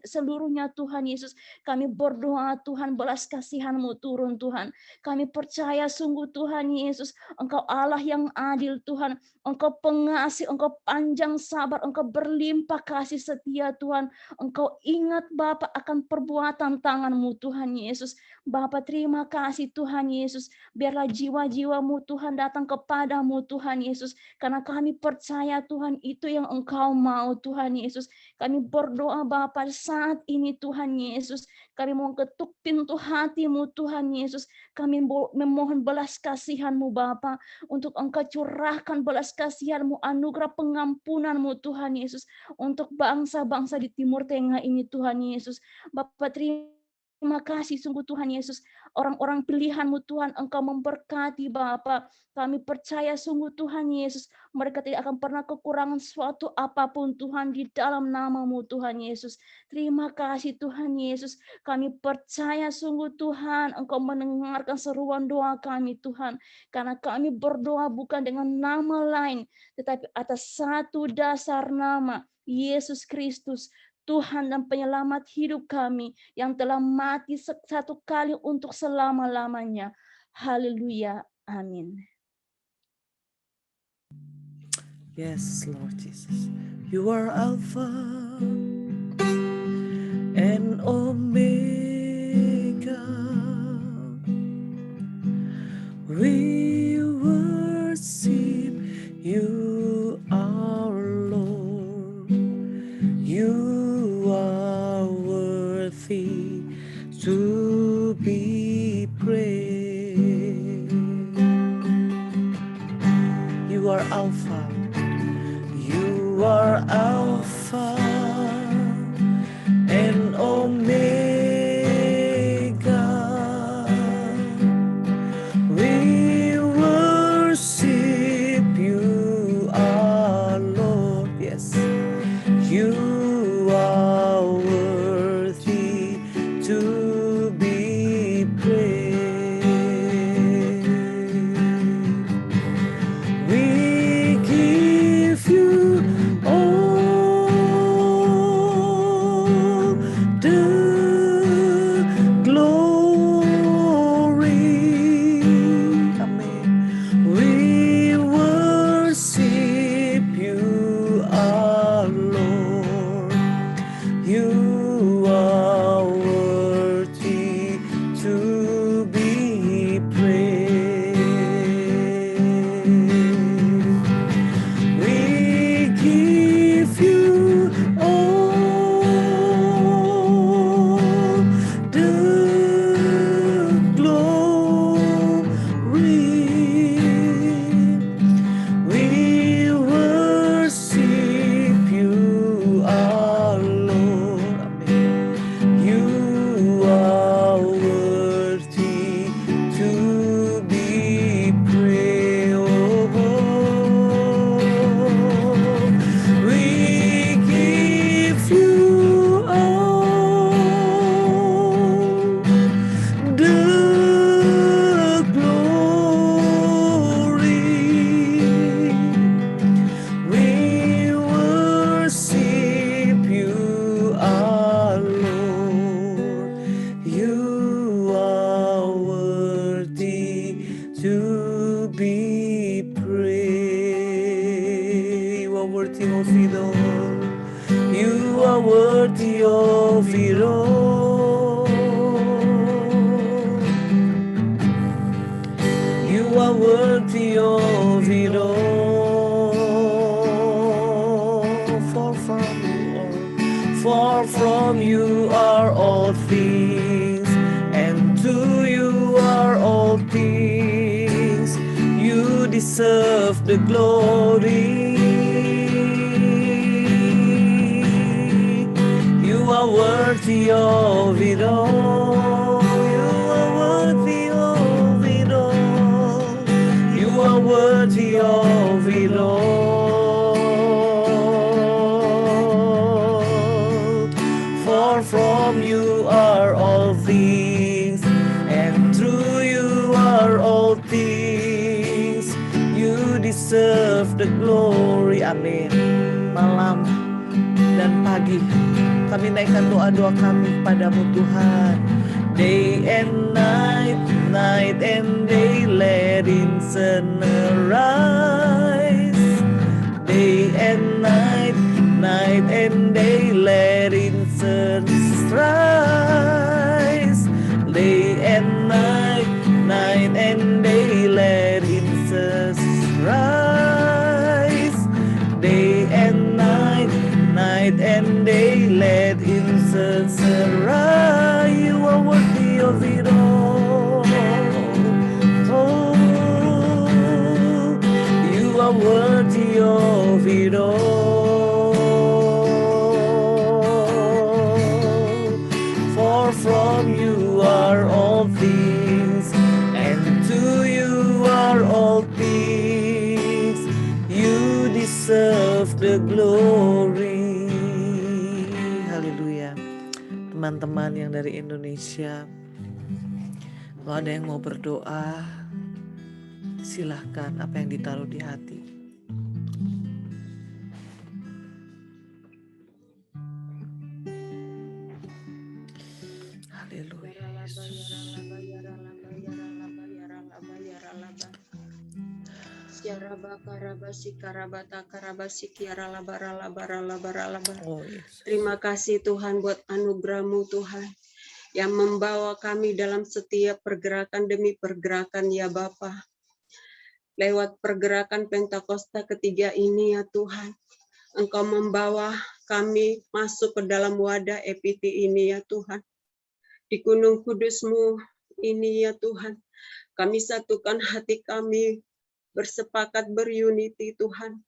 seluruhnya Tuhan Yesus. Kami berdoa Tuhan, belas kasihan-Mu turun Tuhan. Kami percaya sungguh Tuhan Yesus, Engkau Allah yang adil Tuhan. Engkau pengasih, Engkau panjang sabar, Engkau berlimpah kasih setia Tuhan. Engkau ingat Bapa akan perbuatan tangan-Mu Tuhan Yesus. Bapa, terima kasih Tuhan Yesus. Biarlah jiwa-jiwa-Mu Tuhan datang kepadamu Tuhan Yesus. Karena kami percaya Tuhan itu yang Engkau mau Tuhan Yesus. Kami berdoa Bapa saat ini Tuhan Yesus. Kami mau ketuk pintu hati-Mu Tuhan Yesus. Kami memohon belas kasihan-Mu Bapa, untuk Engkau curahkan belas kasihan-Mu, anugerah pengampunan-Mu Tuhan Yesus, untuk bangsa-bangsa di Timur Tengah ini Tuhan Yesus. Bapa, terima kasih sungguh Tuhan Yesus. Orang-orang pilihan-Mu Tuhan, Engkau memberkati Bapa. Kami percaya sungguh Tuhan Yesus, mereka tidak akan pernah kekurangan suatu apapun Tuhan, di dalam nama-Mu Tuhan Yesus. Terima kasih Tuhan Yesus. Kami percaya sungguh Tuhan, Engkau mendengarkan seruan doa kami Tuhan. Karena kami berdoa bukan dengan nama lain, tetapi atas satu dasar nama, Yesus Kristus, Tuhan dan penyelamat hidup kami yang telah mati satu kali untuk selama-lamanya. Haleluya. Amin. Yes, Lord Jesus. You are Alpha and Omega. We worship you, our Lord. You are worthy to be praised. You are Alpha. You are Alpha and Omega. We worship you, our Lord. Yes, you are worthy to be praised. We give you all the glory. Amen. We worship you, our Lord. You are worthy to be praised. We give you all the glory. We worship you, our Lord. Amen. You are worthy to be praised. We give you all the glory. We worship you, our Lord. You are worthy to be praised. You are worthy of it all. You are worthy of it all. You are worthy of it all. Far from you are all things, and to you are all things. You deserve the glory. You are worthy of it all. You are worthy of it all. You are worthy of it all. For from you are all things, and through you are all things. You deserve the glory. Amin. Malam dan pagi kami naikkan doa-doa kami padamu Tuhan. Day and night, night and day, letting sun arise. Day and night, night and day, letting sun rise. Day and night, night and day, letting sun rise. Day and night, night and day, let incense arise. You are worthy of it all. Oh, you are worthy of it all. For from you are all things, and to you are all things. You deserve the glory. Haleluya. Teman-teman yang dari Indonesia, kalau ada yang mau berdoa, silahkan apa yang ditaruh di hati. Oh Yesus. Terima kasih Tuhan buat anugerah-Mu Tuhan yang membawa kami dalam setiap pergerakan demi pergerakan ya Bapa. Lewat pergerakan Pentakosta ketiga ini ya Tuhan, Engkau membawa kami masuk ke dalam wadah EPT ini ya Tuhan. Di Gunung Kudus-Mu ini ya Tuhan, kami satukan hati kami, bersepakat berunity Tuhan.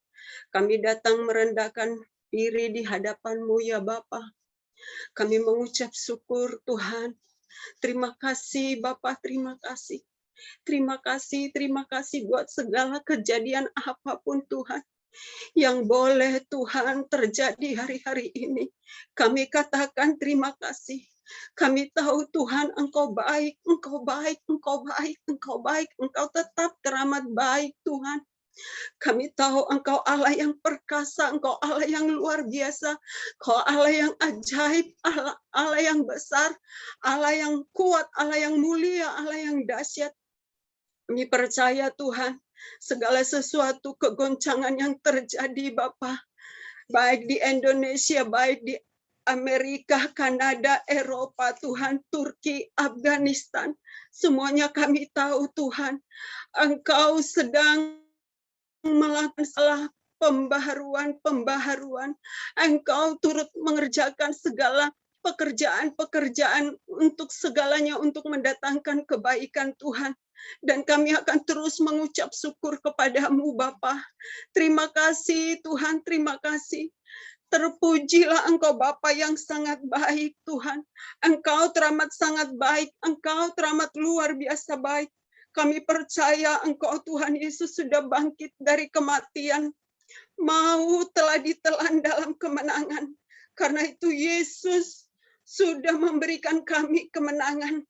Kami datang merendahkan diri di hadapan-Mu ya Bapa. Kami mengucap syukur Tuhan. Terima kasih Bapa, terima kasih. Terima kasih buat segala kejadian apapun Tuhan yang boleh Tuhan terjadi hari-hari ini. Kami katakan terima kasih. Kami tahu Tuhan Engkau baik, Engkau baik, Engkau baik, Engkau baik, Engkau tetap teramat baik Tuhan. Kami tahu Engkau Allah yang perkasa, Engkau Allah yang luar biasa, Engkau Allah yang ajaib, Allah yang besar, Allah yang kuat, Allah yang mulia, Allah yang dahsyat. Kami percaya Tuhan, segala sesuatu kegoncangan yang terjadi Bapa, baik di Indonesia, baik di Amerika, Kanada, Eropa, Tuhan, Turki, Afghanistan, semuanya kami tahu Tuhan, Engkau sedang melakukan salah pembaharuan, Engkau turut mengerjakan segala pekerjaan-pekerjaan untuk segalanya, untuk mendatangkan kebaikan Tuhan. Dan kami akan terus mengucap syukur kepadamu Bapa. Terima kasih Tuhan, terima kasih. Terpujilah Engkau Bapa yang sangat baik Tuhan. Engkau teramat sangat baik, Engkau teramat luar biasa baik. Kami percaya Engkau Tuhan Yesus sudah bangkit dari kematian. Maut telah ditelan dalam kemenangan. Karena itu Yesus sudah memberikan kami kemenangan.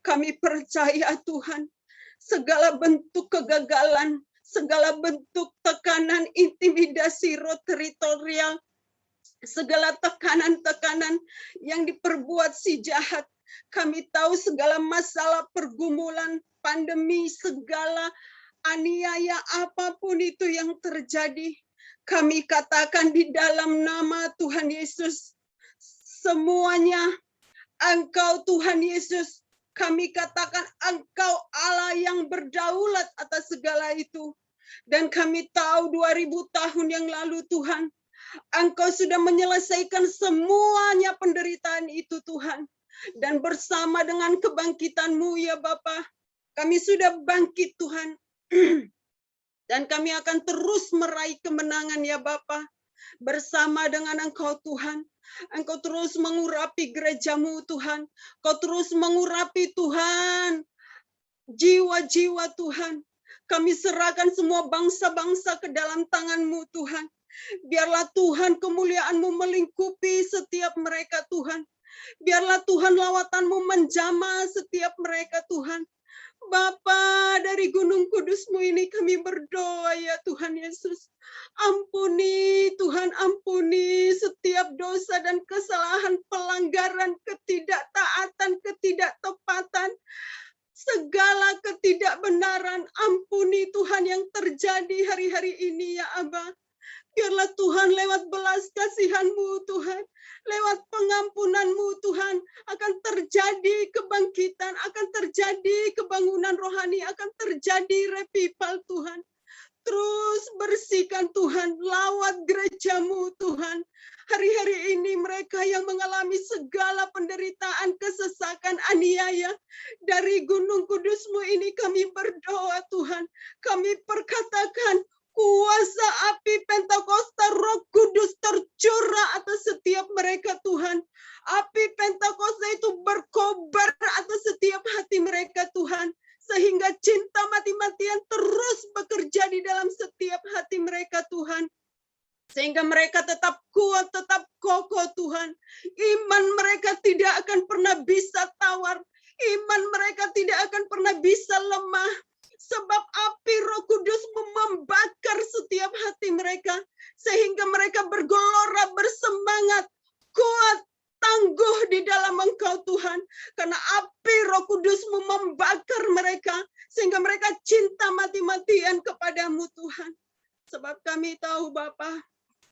Kami percaya Tuhan, segala bentuk kegagalan, segala bentuk tekanan, intimidasi, teritorial, segala tekanan-tekanan yang diperbuat si jahat. Kami tahu segala masalah, pergumulan, pandemi, segala aniaya apapun itu yang terjadi. Kami katakan di dalam nama Tuhan Yesus, semuanya Engkau Tuhan Yesus, kami katakan Engkau Allah yang berdaulat atas segala itu. Dan kami tahu 2000 tahun yang lalu Tuhan, Engkau sudah menyelesaikan semuanya penderitaan itu Tuhan. Dan bersama dengan kebangkitan-Mu ya Bapa, kami sudah bangkit Tuhan. Dan kami akan terus meraih kemenangan ya Bapa. Bersama dengan Engkau Tuhan, Engkau terus mengurapi gereja-Mu Tuhan. Engkau terus mengurapi Tuhan jiwa-jiwa Tuhan. Kami serahkan semua bangsa-bangsa ke dalam tangan-Mu Tuhan. Biarlah Tuhan kemuliaan-Mu melingkupi setiap mereka Tuhan. Biarlah Tuhan lawatan-Mu menjamah setiap mereka Tuhan. Bapa, dari Gunung Kudus-Mu ini kami berdoa ya Tuhan Yesus. Ampuni Tuhan, ampuni setiap dosa dan kesalahan, pelanggaran, ketidaktaatan, ketidaktepatan, segala ketidakbenaran. Ampuni Tuhan yang terjadi hari-hari ini ya Abba. Biarlah Tuhan lewat belas kasihan-Mu Tuhan, lewat pengampunan-Mu Tuhan, akan terjadi kebangkitan, akan terjadi kebangunan rohani, akan terjadi revival Tuhan. Terus bersihkan Tuhan, lawat gereja-Mu Tuhan. Hari-hari ini mereka yang mengalami segala penderitaan, kesesakan, aniaya. Dari Gunung Kudus-Mu ini kami berdoa Tuhan. Kami perkatakan, kuasa api Pentakosta Roh Kudus tercurah atas setiap mereka Tuhan. Api Pentakosta itu berkobar atas setiap hati mereka Tuhan. Sehingga cinta mati-matian terus bekerja di dalam setiap hati mereka Tuhan. Sehingga mereka tetap kuat, tetap kokoh Tuhan. Iman mereka tidak akan pernah bisa tawar. Iman mereka tidak akan pernah bisa lemah. Sebab api Roh Kudus membakar setiap hati mereka. Sehingga mereka bergelora, bersemangat, kuat, tangguh di dalam Engkau Tuhan. Karena api Roh Kudus-Mu membakar mereka, sehingga mereka cinta mati-matian kepadamu Tuhan. Sebab kami tahu Bapa,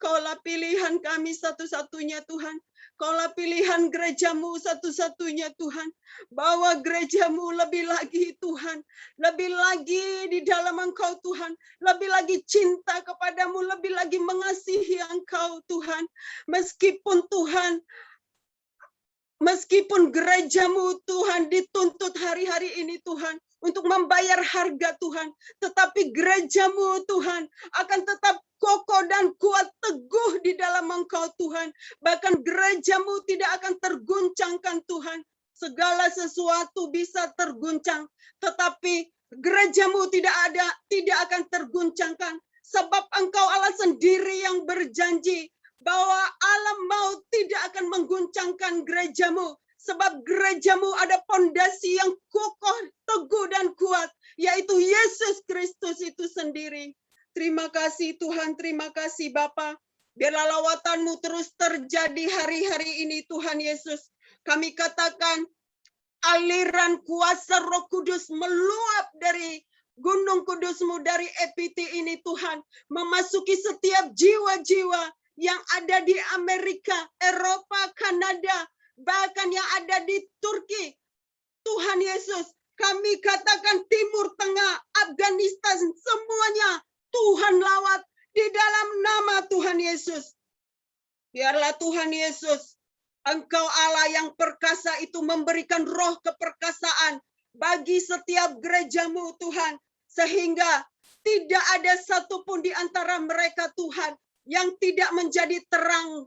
Kaulah pilihan kami satu-satunya Tuhan. Kaulah pilihan gerejamu satu-satunya Tuhan. Bawa gerejamu lebih lagi Tuhan. Lebih lagi di dalam Engkau Tuhan. Lebih lagi cinta kepadamu. Lebih lagi mengasihi Engkau Tuhan. Meskipun gerejamu Tuhan dituntut hari-hari ini Tuhan. Untuk membayar harga Tuhan. Tetapi gerejamu Tuhan akan tetap kokoh dan kuat teguh di dalam Engkau Tuhan. Bahkan gerejamu tidak akan terguncangkan Tuhan. Segala sesuatu bisa terguncang. Tetapi gerejamu tidak akan terguncangkan. Sebab Engkau Allah sendiri yang berjanji bahwa alam maut tidak akan mengguncangkan gerejamu. Sebab gerejamu ada pondasi yang kokoh, teguh, dan kuat. Yaitu Yesus Kristus itu sendiri. Terima kasih Tuhan, terima kasih Bapa. Biarlah lawatanmu terus terjadi hari-hari ini Tuhan Yesus. Kami katakan aliran kuasa Roh Kudus meluap dari Gunung Kudus-Mu, dari EPT ini Tuhan. Memasuki setiap jiwa-jiwa yang ada di Amerika, Eropa, Kanada, bahkan yang ada di Turki. Tuhan Yesus, kami katakan Timur Tengah, Afghanistan, semuanya Tuhan lawat di dalam nama Tuhan Yesus. Biarlah Tuhan Yesus, Engkau Allah yang perkasa itu memberikan roh keperkasaan bagi setiap gerejamu Tuhan. Sehingga tidak ada satupun di antara mereka Tuhan yang tidak menjadi terang.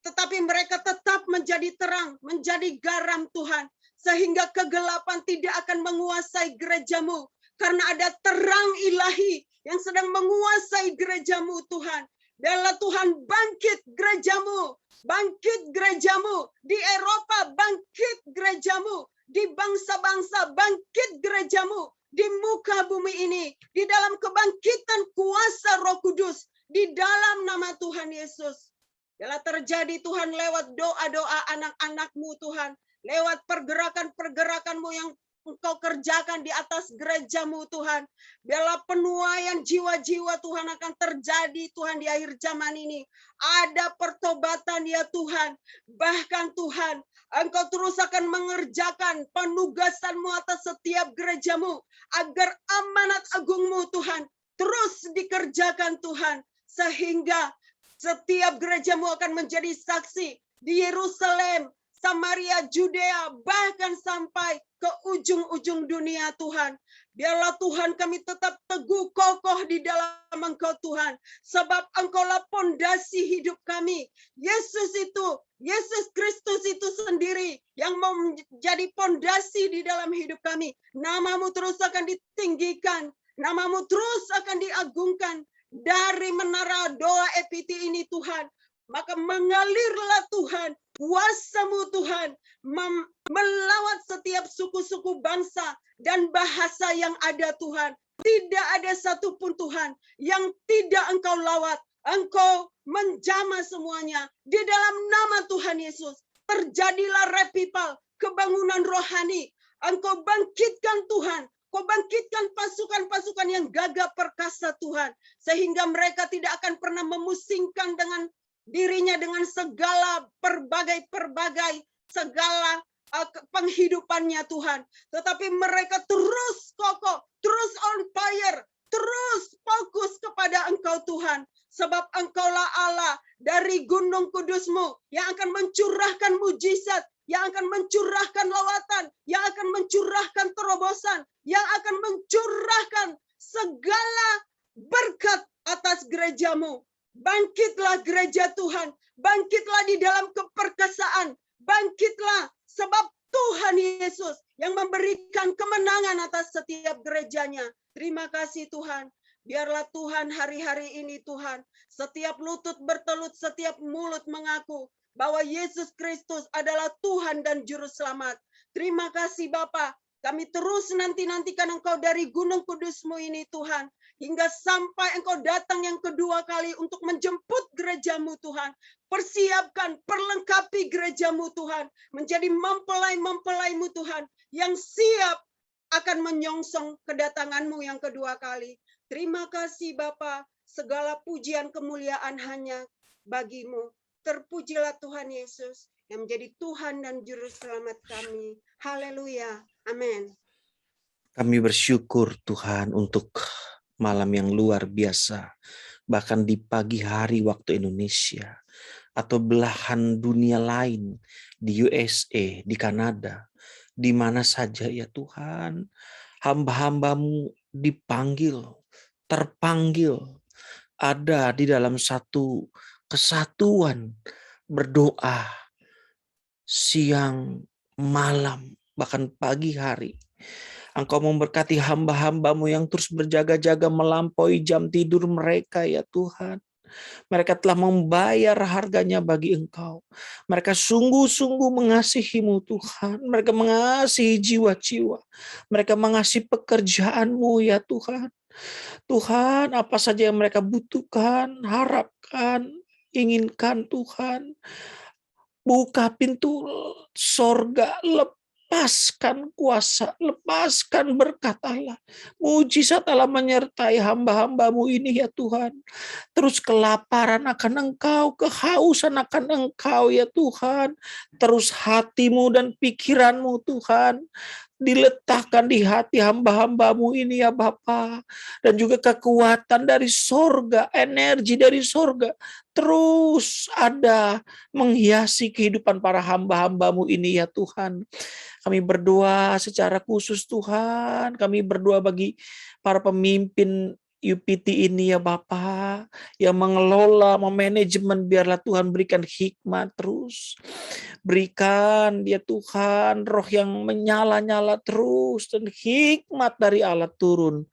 Tetapi mereka tetap menjadi terang, menjadi garam Tuhan. Sehingga kegelapan tidak akan menguasai gerejamu. Karena ada terang ilahi yang sedang menguasai gerejamu Tuhan. Biarlah Tuhan bangkit gerejamu. Bangkit gerejamu. Di Eropa bangkit gerejamu. Di bangsa-bangsa bangkit gerejamu. Di muka bumi ini. Di dalam kebangkitan kuasa Roh Kudus. Di dalam nama Tuhan Yesus. Biarlah terjadi Tuhan lewat doa-doa anak-anak-Mu Tuhan. Lewat pergerakan-pergerakan-Mu yang Engkau kerjakan di atas gerejamu Tuhan. Biarlah penuaian jiwa-jiwa Tuhan akan terjadi Tuhan di akhir zaman ini. Ada pertobatan ya Tuhan. Bahkan Tuhan, Engkau terus akan mengerjakan penugasan-Mu atas setiap gerejamu. Agar amanat agung-Mu Tuhan terus dikerjakan Tuhan. Sehingga setiap gerejamu akan menjadi saksi di Yerusalem, Samaria, Judea, bahkan sampai ke ujung-ujung dunia Tuhan. Biarlah Tuhan kami tetap teguh kokoh di dalam Engkau Tuhan. Sebab Engkaulah pondasi hidup kami. Yesus Kristus itu sendiri yang mau menjadi pondasi di dalam hidup kami. Nama-Mu terus akan ditinggikan. Nama-Mu terus akan diagungkan. Dari menara doa EPT ini Tuhan. Maka mengalirlah Tuhan, kuasa-Mu Tuhan, melawat setiap suku-suku bangsa dan bahasa yang ada Tuhan. Tidak ada satupun Tuhan yang tidak Engkau lawat. Engkau menjamah semuanya. Di dalam nama Tuhan Yesus, terjadilah revival, kebangunan rohani. Engkau bangkitkan Tuhan. Kau bangkitkan pasukan-pasukan yang gagah perkasa Tuhan. Sehingga mereka tidak akan pernah memusingkan dengan dirinya dengan segala berbagai segala penghidupannya Tuhan. Tetapi mereka terus kokoh, terus on fire, terus fokus kepada Engkau Tuhan. Sebab Engkaulah Allah dari Gunung Kudus-Mu yang akan mencurahkan mujizat, yang akan mencurahkan lawatan, yang akan mencurahkan terobosan, yang akan mencurahkan segala berkat atas gerejamu. Bangkitlah gereja Tuhan, bangkitlah di dalam keperkasaan, bangkitlah sebab Tuhan Yesus yang memberikan kemenangan atas setiap gerejanya. Terima kasih Tuhan. Biarlah Tuhan hari-hari ini Tuhan, setiap lutut bertelut, setiap mulut mengaku bahwa Yesus Kristus adalah Tuhan dan Juru Selamat. Terima kasih Bapa. Kami terus nanti-nantikan Engkau dari Gunung Kudus-Mu ini Tuhan, hingga sampai Engkau datang yang kedua kali untuk menjemput gerejamu Tuhan. Persiapkan, perlengkapi gerejamu Tuhan, menjadi mempelai-mempelaimu Tuhan, yang siap akan menyongsong kedatanganmu yang kedua kali. Terima kasih Bapa, segala pujian kemuliaan hanya bagimu. Terpujilah Tuhan Yesus, yang menjadi Tuhan dan Juru Selamat kami. Haleluya. Amin. Kami bersyukur Tuhan untuk malam yang luar biasa. Bahkan di pagi hari waktu Indonesia, atau belahan dunia lain, di USA, di Kanada, di mana saja ya Tuhan, hamba-hambamu dipanggil, terpanggil, ada di dalam satu kesatuan, berdoa siang, malam, bahkan pagi hari. Engkau memberkati hamba-hambamu yang terus berjaga-jaga melampaui jam tidur mereka ya Tuhan. Mereka telah membayar harganya bagi Engkau. Mereka sungguh-sungguh mengasihi-Mu Tuhan. Mereka mengasihi jiwa-jiwa. Mereka mengasihi pekerjaan-Mu ya Tuhan. Tuhan, apa saja yang mereka butuhkan, harapkan, inginkan Tuhan. Buka pintu sorga, lepaskan kuasa, lepaskan berkat Allah. Mujizat Allah menyertai hamba-hambamu ini ya Tuhan. Terus kelaparan akan Engkau, kehausan akan Engkau ya Tuhan. Terus hatimu dan pikiranmu Tuhan diletakkan di hati hamba-hambamu ini ya Bapa. Dan juga kekuatan dari sorga, energi dari sorga terus ada menghiasi kehidupan para hamba-hambamu ini ya Tuhan. Kami berdoa secara khusus Tuhan, kami berdoa bagi para pemimpin UPT ini ya Bapa, yang mengelola, memanajemen, biarlah Tuhan berikan hikmat terus. Berikan ya Tuhan roh yang menyala-nyala terus, dan hikmat dari Allah turun.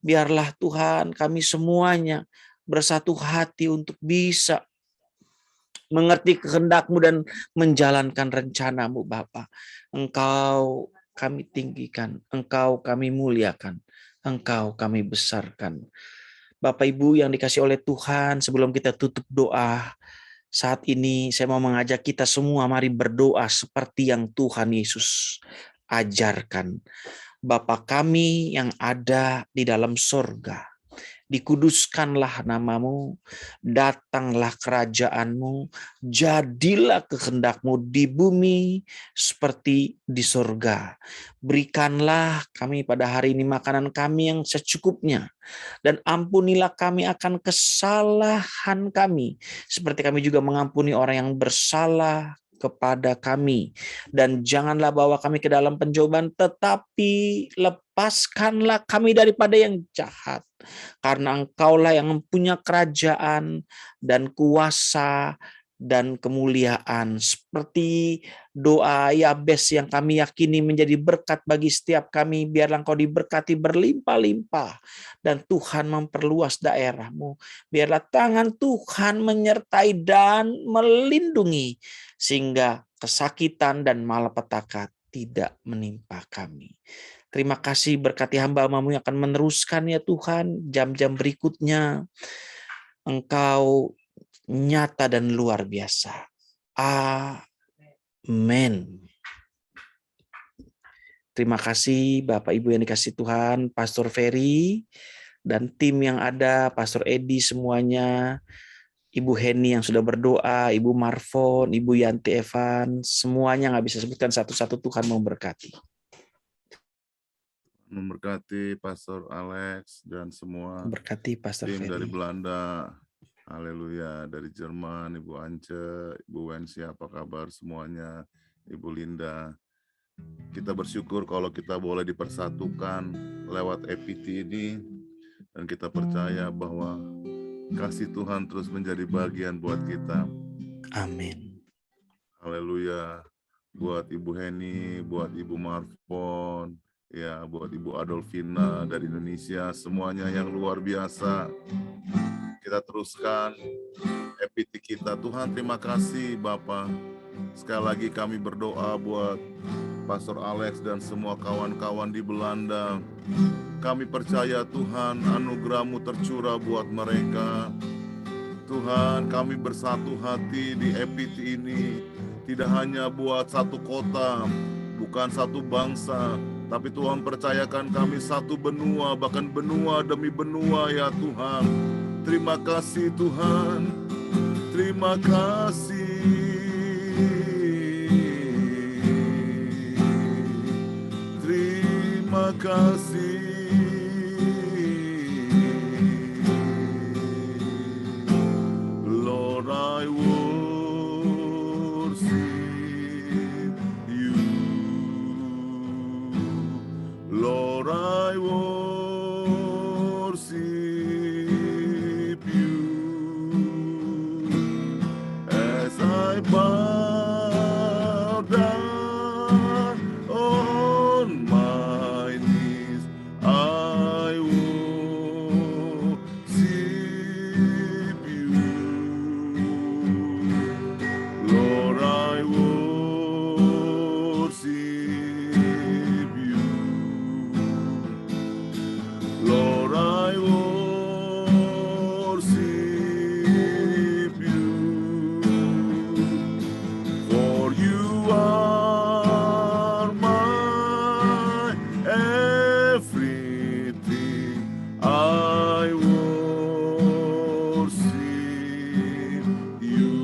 Biarlah Tuhan kami semuanya bersatu hati untuk bisa mengerti kehendak-Mu dan menjalankan rencana-Mu Bapa. Engkau kami tinggikan, Engkau kami muliakan, Engkau kami besarkan. Bapak Ibu yang dikasih oleh Tuhan, sebelum kita tutup doa, saat ini saya mau mengajak kita semua mari berdoa seperti yang Tuhan Yesus ajarkan. Bapa kami yang ada di dalam sorga, dikuduskanlah namamu, datanglah kerajaanmu, jadilah kehendak-Mu di bumi seperti di sorga. Berikanlah kami pada hari ini makanan kami yang secukupnya, dan ampunilah kami akan kesalahan kami, seperti kami juga mengampuni orang yang bersalah kepada kami. Dan janganlah bawa kami ke dalam pencobaan, tetapi lepaskanlah kami daripada yang jahat. Karena Engkaulah yang mempunyai kerajaan dan kuasa dan kemuliaan. Seperti doa Yabes yang kami yakini menjadi berkat bagi setiap kami. Biarlah Engkau diberkati berlimpah-limpah, dan Tuhan memperluas daerah-Mu. Biarlah tangan Tuhan menyertai dan melindungi, sehingga kesakitan dan malapetaka tidak menimpa kami. Terima kasih, berkati hamba-Mu yang akan meneruskan ya Tuhan jam-jam berikutnya. Engkau nyata dan luar biasa. Amin. Terima kasih Bapak Ibu yang dikasih Tuhan, Pastor Ferry dan tim yang ada, Pastor Edi semuanya, Ibu Heni yang sudah berdoa, Ibu Marfon, Ibu Yanti Evan, semuanya nggak bisa sebutkan satu-satu. Tuhan memberkati. Memberkati Pastor Alex dan semua Berkati Pastor tim Ferry. dari Belanda. Haleluya, dari Jerman, Ibu Ance, Ibu Wensi, apa kabar semuanya, Ibu Linda. Kita bersyukur kalau kita boleh dipersatukan lewat EPT ini, dan kita percaya bahwa kasih Tuhan terus menjadi bagian buat kita. Amin. Haleluya, buat Ibu Heni, buat Ibu Marfon, ya, buat Ibu Adolfina dari Indonesia, semuanya yang luar biasa. Kita teruskan EPT kita. Tuhan, terima kasih Bapa. Sekali lagi kami berdoa buat Pastor Alex dan semua kawan-kawan di Belanda. Kami percaya Tuhan, anugerah-Mu tercurah buat mereka. Tuhan, kami bersatu hati di EPT ini, tidak hanya buat satu kota, bukan satu bangsa, tapi Tuhan percayakan kami satu benua, bahkan benua demi benua ya Tuhan. Terima kasih Tuhan, terima kasih. Terima kasih. Lord, I worship you. Lord, I worship you. As I bow down on my knees, I worship you. Lord, I worship you. Lord, I worship you. For you are my everything. I worship you.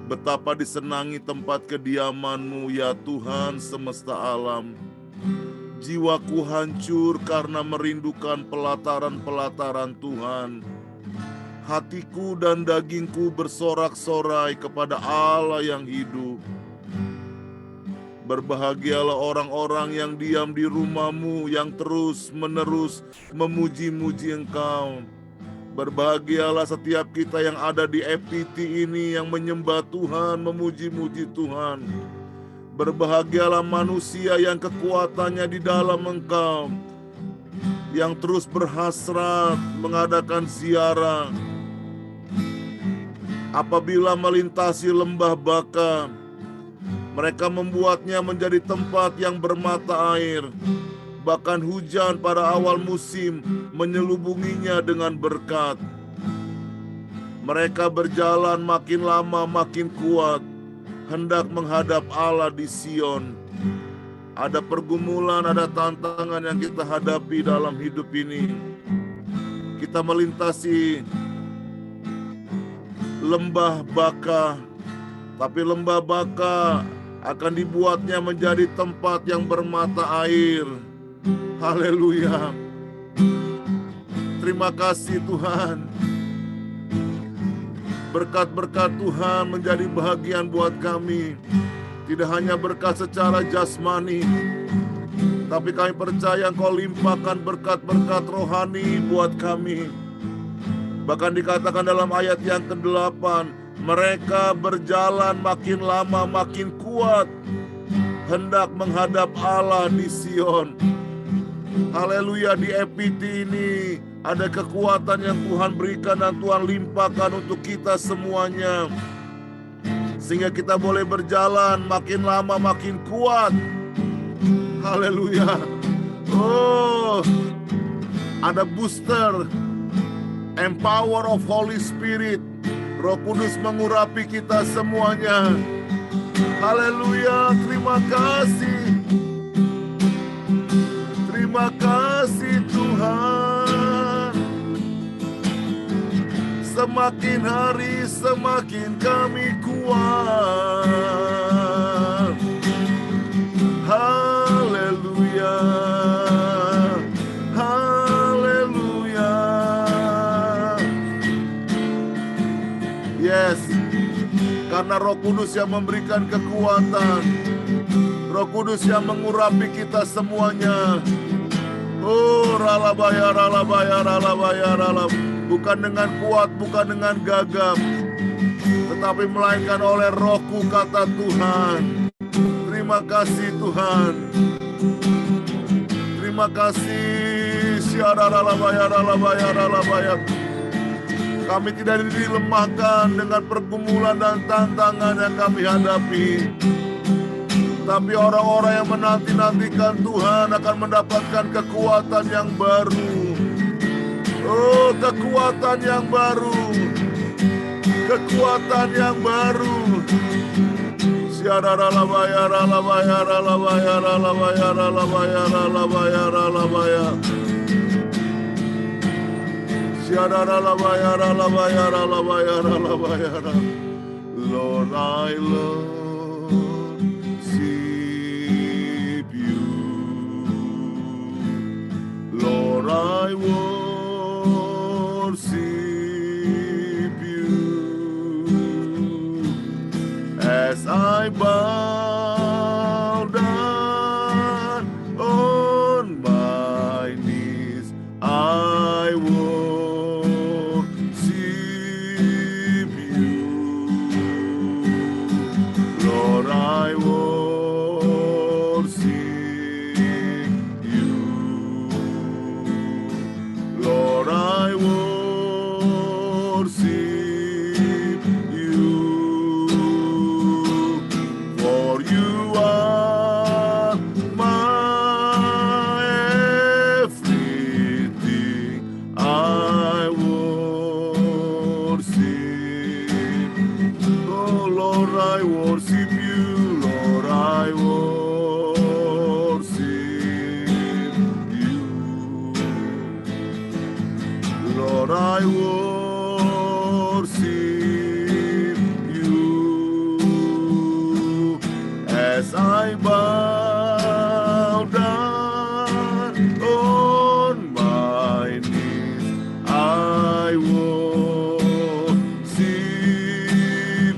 Betapa disenangi tempat kediaman-Mu ya Tuhan semesta alam. Jiwaku hancur karena merindukan pelataran-pelataran Tuhan. Hatiku dan dagingku bersorak-sorai kepada Allah yang hidup. Berbahagialah orang-orang yang diam di rumah-Mu, yang terus-menerus memuji-muji Engkau. Berbahagialah setiap kita yang ada di EPT ini yang menyembah Tuhan, memuji-muji Tuhan. Berbahagialah manusia yang kekuatannya di dalam Engkau, yang terus berhasrat mengadakan ziarah. Apabila melintasi lembah Baka, mereka membuatnya menjadi tempat yang bermata air. Bahkan hujan pada awal musim menyelubunginya dengan berkat. Mereka berjalan makin lama makin kuat, hendak menghadap Allah di Sion. Ada pergumulan, ada tantangan yang kita hadapi dalam hidup ini. Kita melintasi lembah Baka, tapi lembah Baka akan dibuatnya menjadi tempat yang bermata air. Haleluya. Terima kasih Tuhan. Berkat-berkat Tuhan menjadi bahagian buat kami. Tidak hanya berkat secara jasmani, tapi kami percaya Engkau limpahkan berkat-berkat rohani buat kami. Bahkan dikatakan dalam ayat yang ke-8, mereka berjalan makin lama makin kuat, hendak menghadap Allah di Sion. Haleluya, di EPT ini ada kekuatan yang Tuhan berikan dan Tuhan limpahkan untuk kita semuanya. Sehingga kita boleh berjalan makin lama makin kuat. Haleluya. Oh, ada booster, empower of Holy Spirit. Roh Kudus mengurapi kita semuanya. Haleluya, terima kasih. Terima kasih Tuhan. Semakin hari semakin kami kuat. Haleluya. Haleluya. Yes. Karena Roh Kudus yang memberikan kekuatan. Roh Kudus yang mengurapi kita semuanya. Oh, ralabaya, ralabaya, ralabaya, ralabaya. Bukan dengan kuat, bukan dengan gagap, tetapi melainkan oleh Roh-Ku, kata Tuhan. Terima kasih Tuhan. Terima kasih. Syara ralabaya, ralabaya, ralabaya. Kami tidak dilemahkan dengan pergumulan dan tantangan yang kami hadapi. Tapi orang-orang yang menanti-nantikan Tuhan akan mendapatkan kekuatan yang baru. Oh, kekuatan yang baru. Kekuatan yang baru. Siarara labaya, labaya, labaya, labaya, labaya, labaya, labaya. Siarara labaya, labaya, labaya, labaya. Lord, I worship you. Lord, I worship you. As I bow down on my knees, I worship you. Lord, I worship you. Lord, I worship you. For you are my everything. I worship. Oh Lord, I worship you. Lord, I worship you. Lord, I worship you. As I bow down on my knees, I worship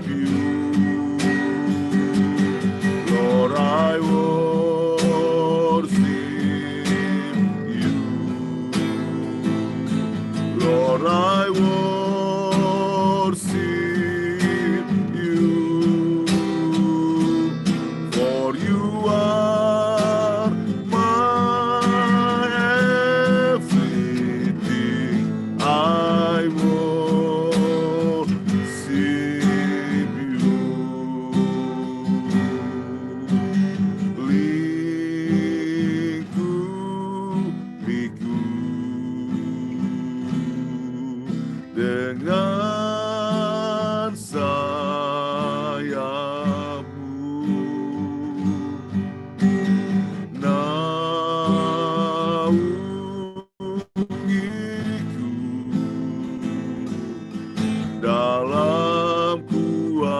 you. Lord, I worship you. Lord, I worship you. For you are my everything. I worship you. Lingkupiku dengan sayapmu, naungiku dalam kuasamu.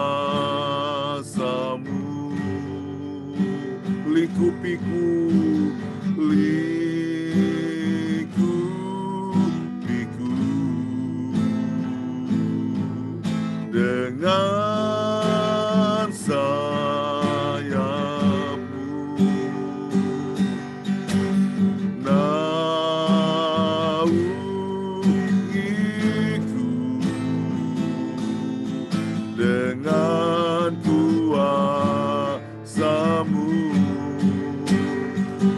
Lingkupiku, lingkupiku dengan sayapmu, naungiku dengan kuasamu.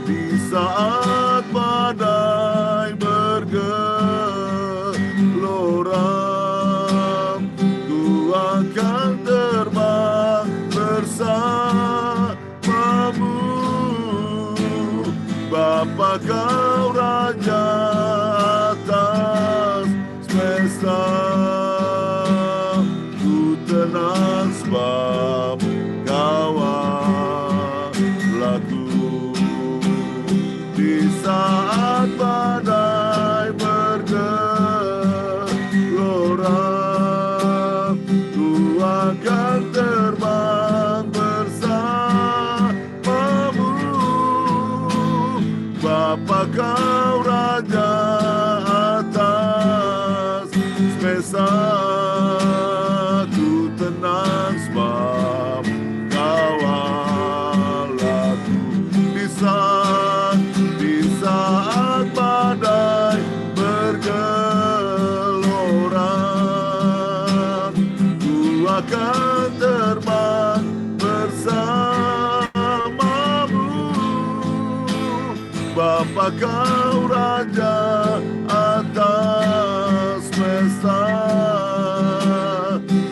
Di saat badai bergelora, ku akan terbang bersamamu. Bapa, kau raja atas semesta, ku tenang sebab kau Allahku. Di saat badai bergelora, ku akan terbang bersamamu. Bapa, kau raja atas semesta, ku tenang sebab kau Allahku. Di saat badai bergelora, ku akan terbang bersamamu. Bapa, kau raja atas semesta,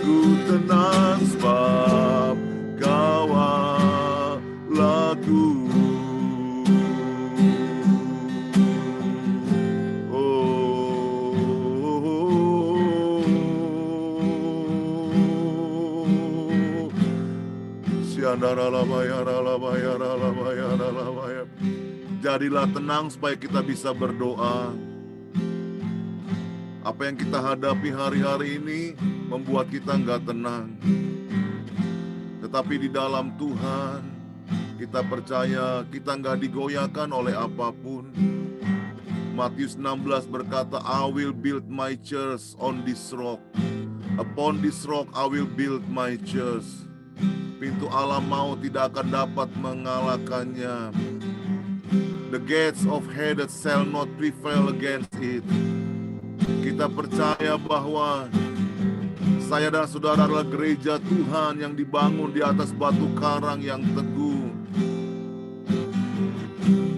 ku tenang sebab kau Jadilah tenang supaya kita bisa berdoa. Apa yang kita hadapi hari-hari ini membuat kita nggak tenang. Tetapi di dalam Tuhan, kita percaya kita nggak digoyahkan oleh apapun. Matius 16 berkata, I will build my church on this rock. Upon this rock I will build my church. Pintu alam maut tidak akan dapat mengalahkannya. The gates of Hades shall not prevail against it. Kita percaya bahwa saya dan saudara adalah gereja Tuhan yang dibangun di atas batu karang yang teguh.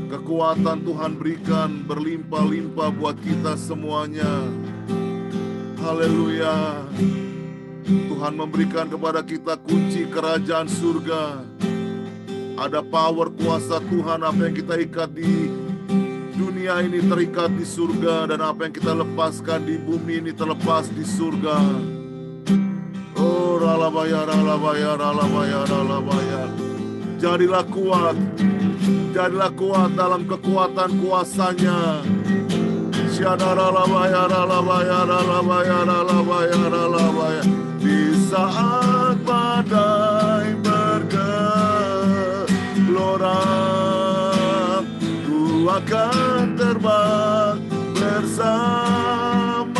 Kekuatan Tuhan berikan berlimpah-limpah buat kita semuanya. Haleluya. Tuhan memberikan kepada kita kunci kerajaan surga. Ada power kuasa Tuhan, apa yang kita ikat di dunia ini terikat di surga, dan apa yang kita lepaskan di bumi ini terlepas di surga. Oh, ralabaya, ralabaya, ralabaya, ralabaya. Jadilah kuat dalam kekuatan kuasanya. Ralabaya, ralabaya, ralabaya, ralabaya, ralabaya. Di saat badai bergelora, ku akan terbang bersamamu.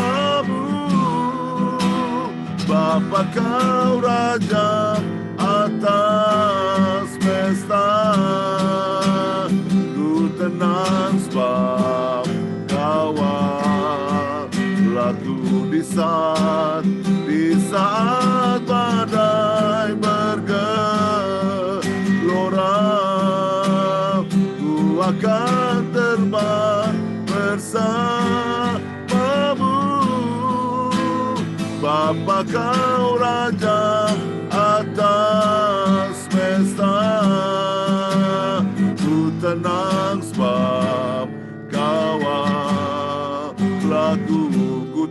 Bapa, kau raja atas pesta. Ku tenang sebab kau laku di saat badai bergelora. Ku akan terbang bersamamu. Bapa, kau raja atas pesta. Ku tenang sebab kau laku. Ku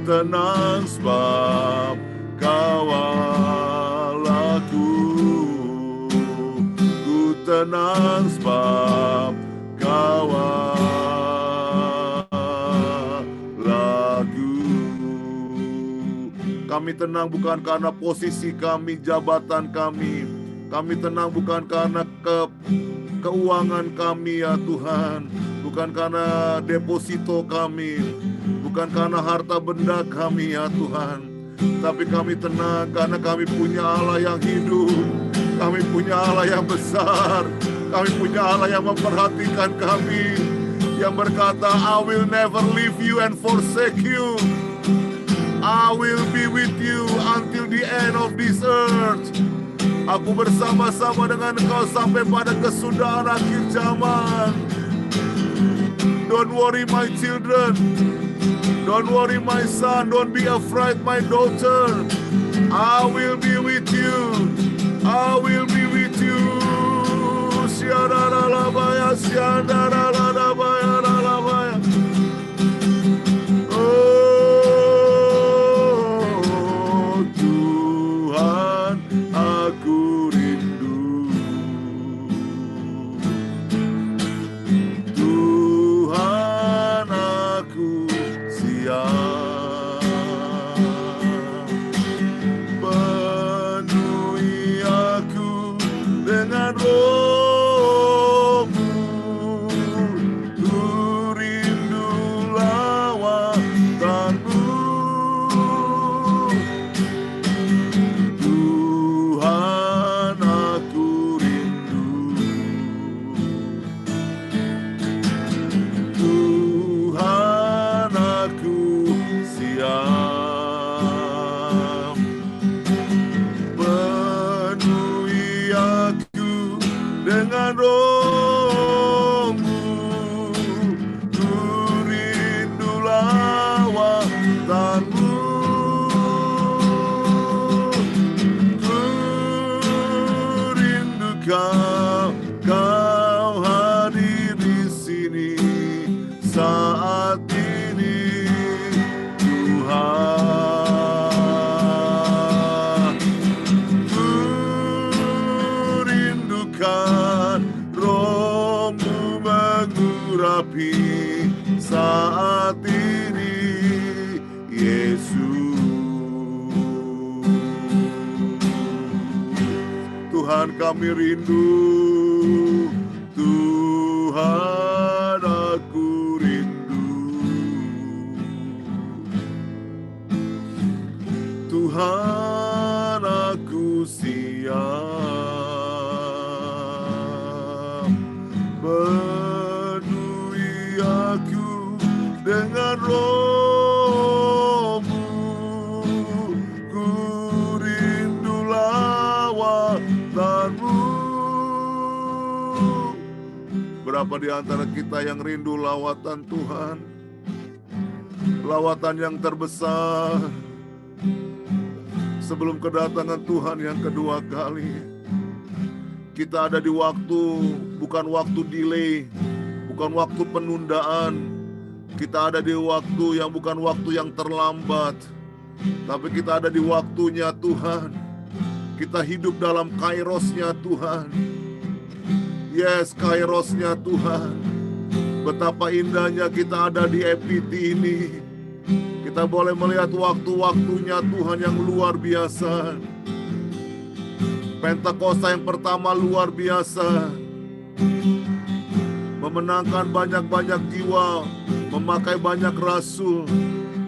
tenang sebab kau laku. Ku tenang sebab kau laku. Kami tenang bukan karena posisi kami, jabatan kami. Kami tenang bukan karena keuangan kami ya Tuhan. Bukan karena deposito kami, bukan karena harta benda kami ya Tuhan. Tapi kami tenang karena kami punya Allah yang hidup. Kami punya Allah yang besar. Kami punya Allah yang memperhatikan kami, yang berkata, I will never leave you and forsake you. I will be with you until the end of this earth. Aku bersama-sama dengan engkau sampai pada kesudahan akhir zaman. Don't worry my children. Don't worry my son. Don't be afraid my daughter. I will be with you. I will be with you. Syadaralalabaya, syadaralalabaya. Oh Tuhan, aku rindu. Tuhan, aku siap. Penuhi aku dengan roh-Mu. Ku rindu lawatan-Mu. Tuhan, aku rindu. Tuhan, aku siap. Penuhi aku dengan roh-Mu. Ku rindu lawatan-Mu. Ku rindu kau hadir di sini saat ini, Tuhan. Ku urapi saat ini, Yesus. Tuhan kami rindu, Tuhan aku rindu, Tuhan aku siap, penuhi aku dengan roh-Mu, ku rindu lawatan-Mu. Berapa di antara kita yang rindu lawatan Tuhan? Lawatan yang terbesar sebelum kedatangan Tuhan yang kedua kali. Kita ada di waktu, bukan waktu delay, bukan waktu penundaan. Kita ada di waktu yang bukan waktu yang terlambat, tapi kita ada di waktunya Tuhan. Kita hidup dalam kairosnya Tuhan. Yes, kairosnya Tuhan. Betapa indahnya kita ada di EPT ini. Kita boleh melihat waktu-waktunya Tuhan yang luar biasa. Pentakosta yang pertama luar biasa, memenangkan banyak-banyak jiwa, memakai banyak rasul,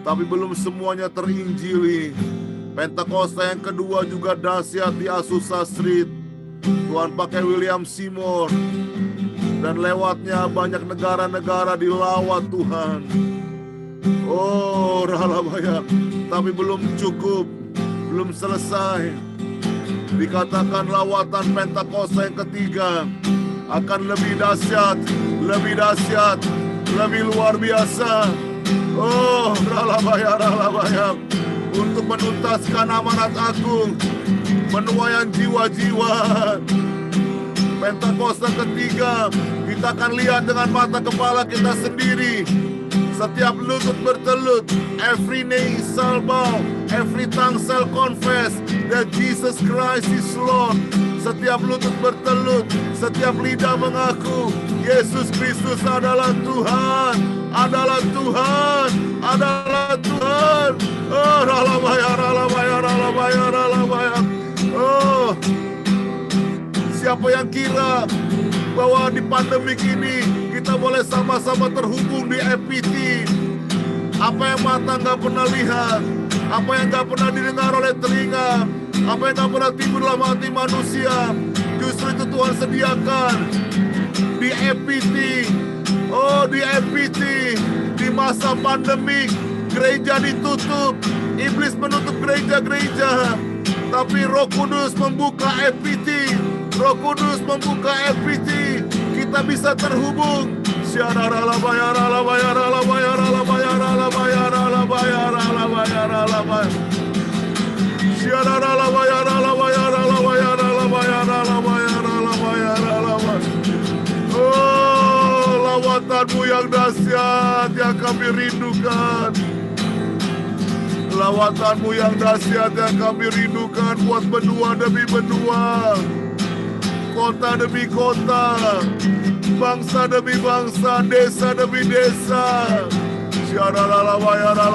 tapi belum semuanya terinjili. Pentakosta yang kedua juga dahsyat di Azusa Street. Tuhan pakai William Seymour, dan lewatnya banyak negara-negara dilawat Tuhan. Oh, Ralabaya, tapi belum cukup, belum selesai. Dikatakan lawatan Pentakosta yang ketiga akan lebih dahsyat, lebih luar biasa. Oh, Ralabaya, untuk menuntaskan amanat agung, penuaian jiwa-jiwa. Pentakosta ketiga, kita akan lihat dengan mata kepala kita sendiri. Setiap lutut bertelut, every knee shall bow, every tongue shall confess that Jesus Christ is Lord. Setiap lutut bertelut, setiap lidah mengaku Yesus Kristus adalah Tuhan, adalah Tuhan, adalah Tuhan. Oh, Ralabaya. Oh, siapa yang kira bahwa di pandemik ini kita boleh sama-sama terhubung di EPT? Apa yang mata nggak pernah lihat, apa yang nggak pernah didengar oleh telinga, apa yang nggak pernah timbul dalam hati manusia, justru itu Tuhan sediakan di EPT. Oh, di EPT, di masa pandemik, gereja ditutup, iblis menutup gereja-gereja, tapi Roh Kudus membuka EPT. Roh Kudus membuka EPT, kita bisa terhubung. Oh, lawatan-Mu yang dahsyat yang kami rindukan. Lawatan-Mu yang dahsyat yang kami rindukan buat benua demi benua, kota demi kota, bangsa demi bangsa, desa demi desa. Oh, Ralabaya.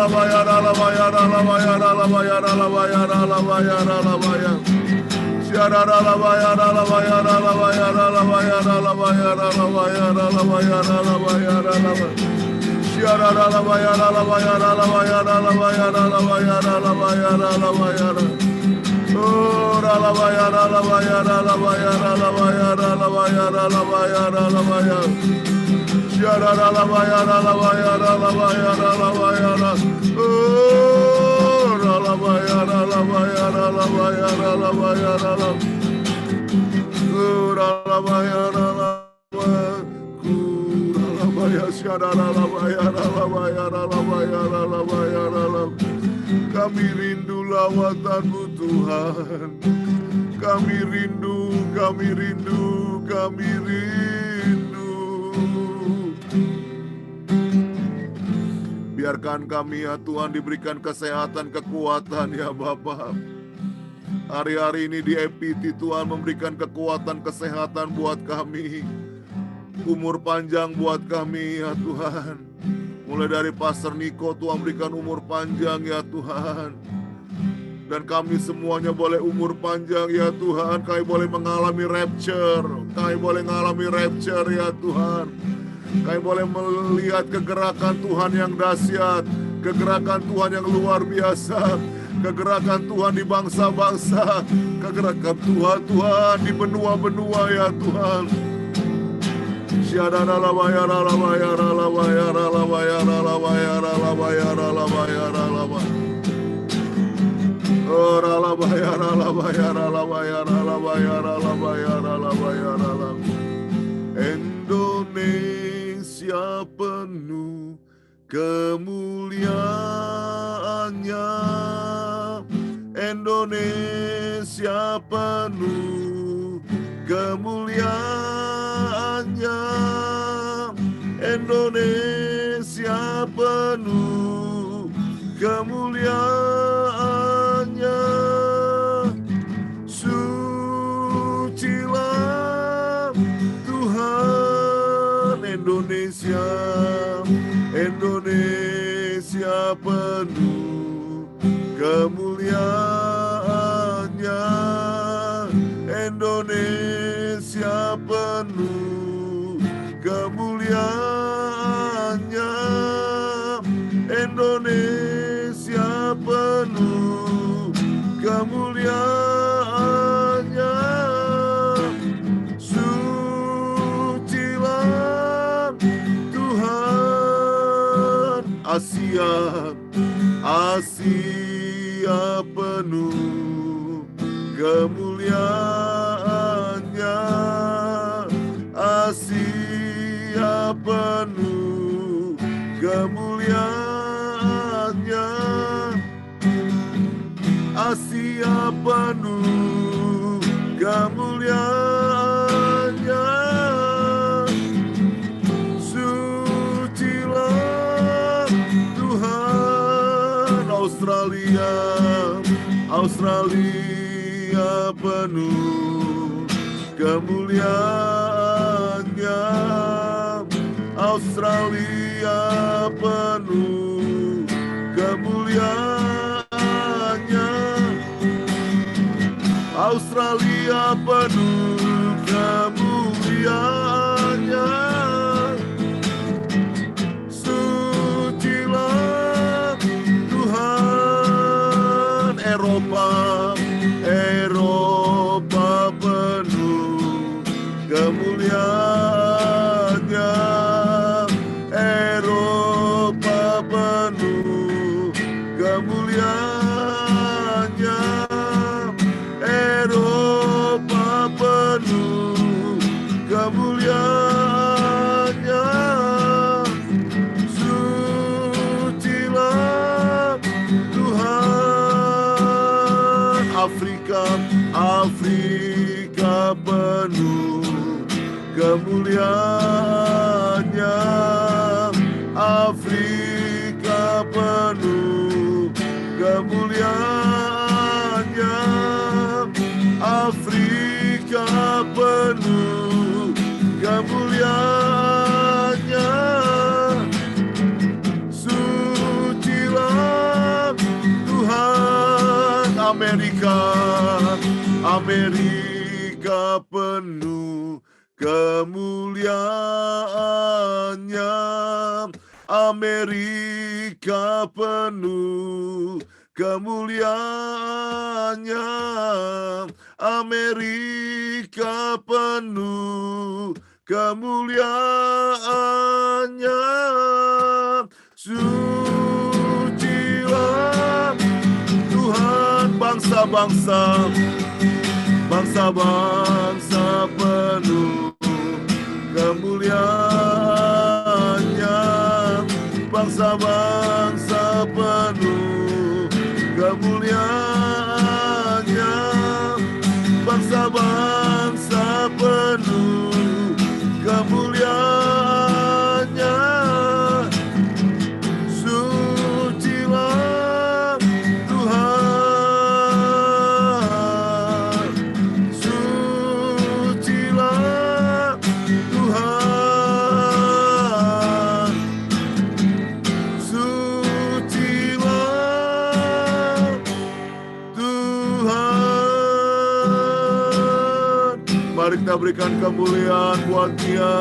Kami rindu lawatan-Mu Tuhan. Kami rindu. Biarkan kami ya Tuhan diberikan kesehatan, kekuatan ya Bapa. Hari-hari ini di EPT Tuhan memberikan kekuatan, kesehatan buat kami. umur panjang buat kami ya Tuhan. Mulai dari Pastor Niko, Tuhan berikan umur panjang ya Tuhan. Dan kami semuanya boleh umur panjang ya Tuhan. Kami boleh mengalami rapture. Kami boleh mengalami rapture ya Tuhan. Kami boleh melihat kegerakan Tuhan yang dahsyat. Kegerakan Tuhan yang luar biasa. Kegerakan Tuhan di bangsa-bangsa. Kegerakan Tuhan di benua-benua ya Tuhan. Indonesia penuh kemuliaannya, Indonesia penuh kemuliaannya, Indonesia penuh kemuliaannya. Sucilah Tuhan Indonesia, Indonesia penuh kemuliaannya, Indonesia penuh kemuliaannya, Indonesia penuh kemuliaannya. Sucilah Tuhan Asia, Asia penuh kemuliaannya, Asia penuh kemuliaannya, Asia penuh kemuliaannya. Sucilah Tuhan Australia, Australia penuh kemuliaannya, Australia penuh kemuliaannya, Australia penuh kemuliaannya. Sucilah Tuhan Eropa, Eropa penuh kemuliaannya, Eropa penuh kemuliaannya, Eropa penuh kemuliaannya. Sucilah Tuhan Afrika, Afrika penuh kemuliaannya, Afrika penuh kemuliaannya, Afrika penuh kemuliaannya. Sucilah Tuhan Amerika, Amerika penuh kemuliaannya, Amerika penuh kemuliaannya, Amerika penuh kemuliaannya. Sucilah Tuhan bangsa-bangsa, bangsa-bangsa penuh kemuliaannya, bangsa-bangsa penuh kemuliaannya, bangsa-bangsa penuh kemuliaannya. Sucilah Tuhan, sucilah Tuhan Mari kita berikan kemuliaan buat Dia.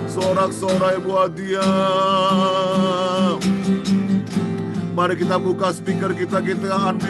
Sorak-sorai buat Dia. Mari kita buka speaker kita ambil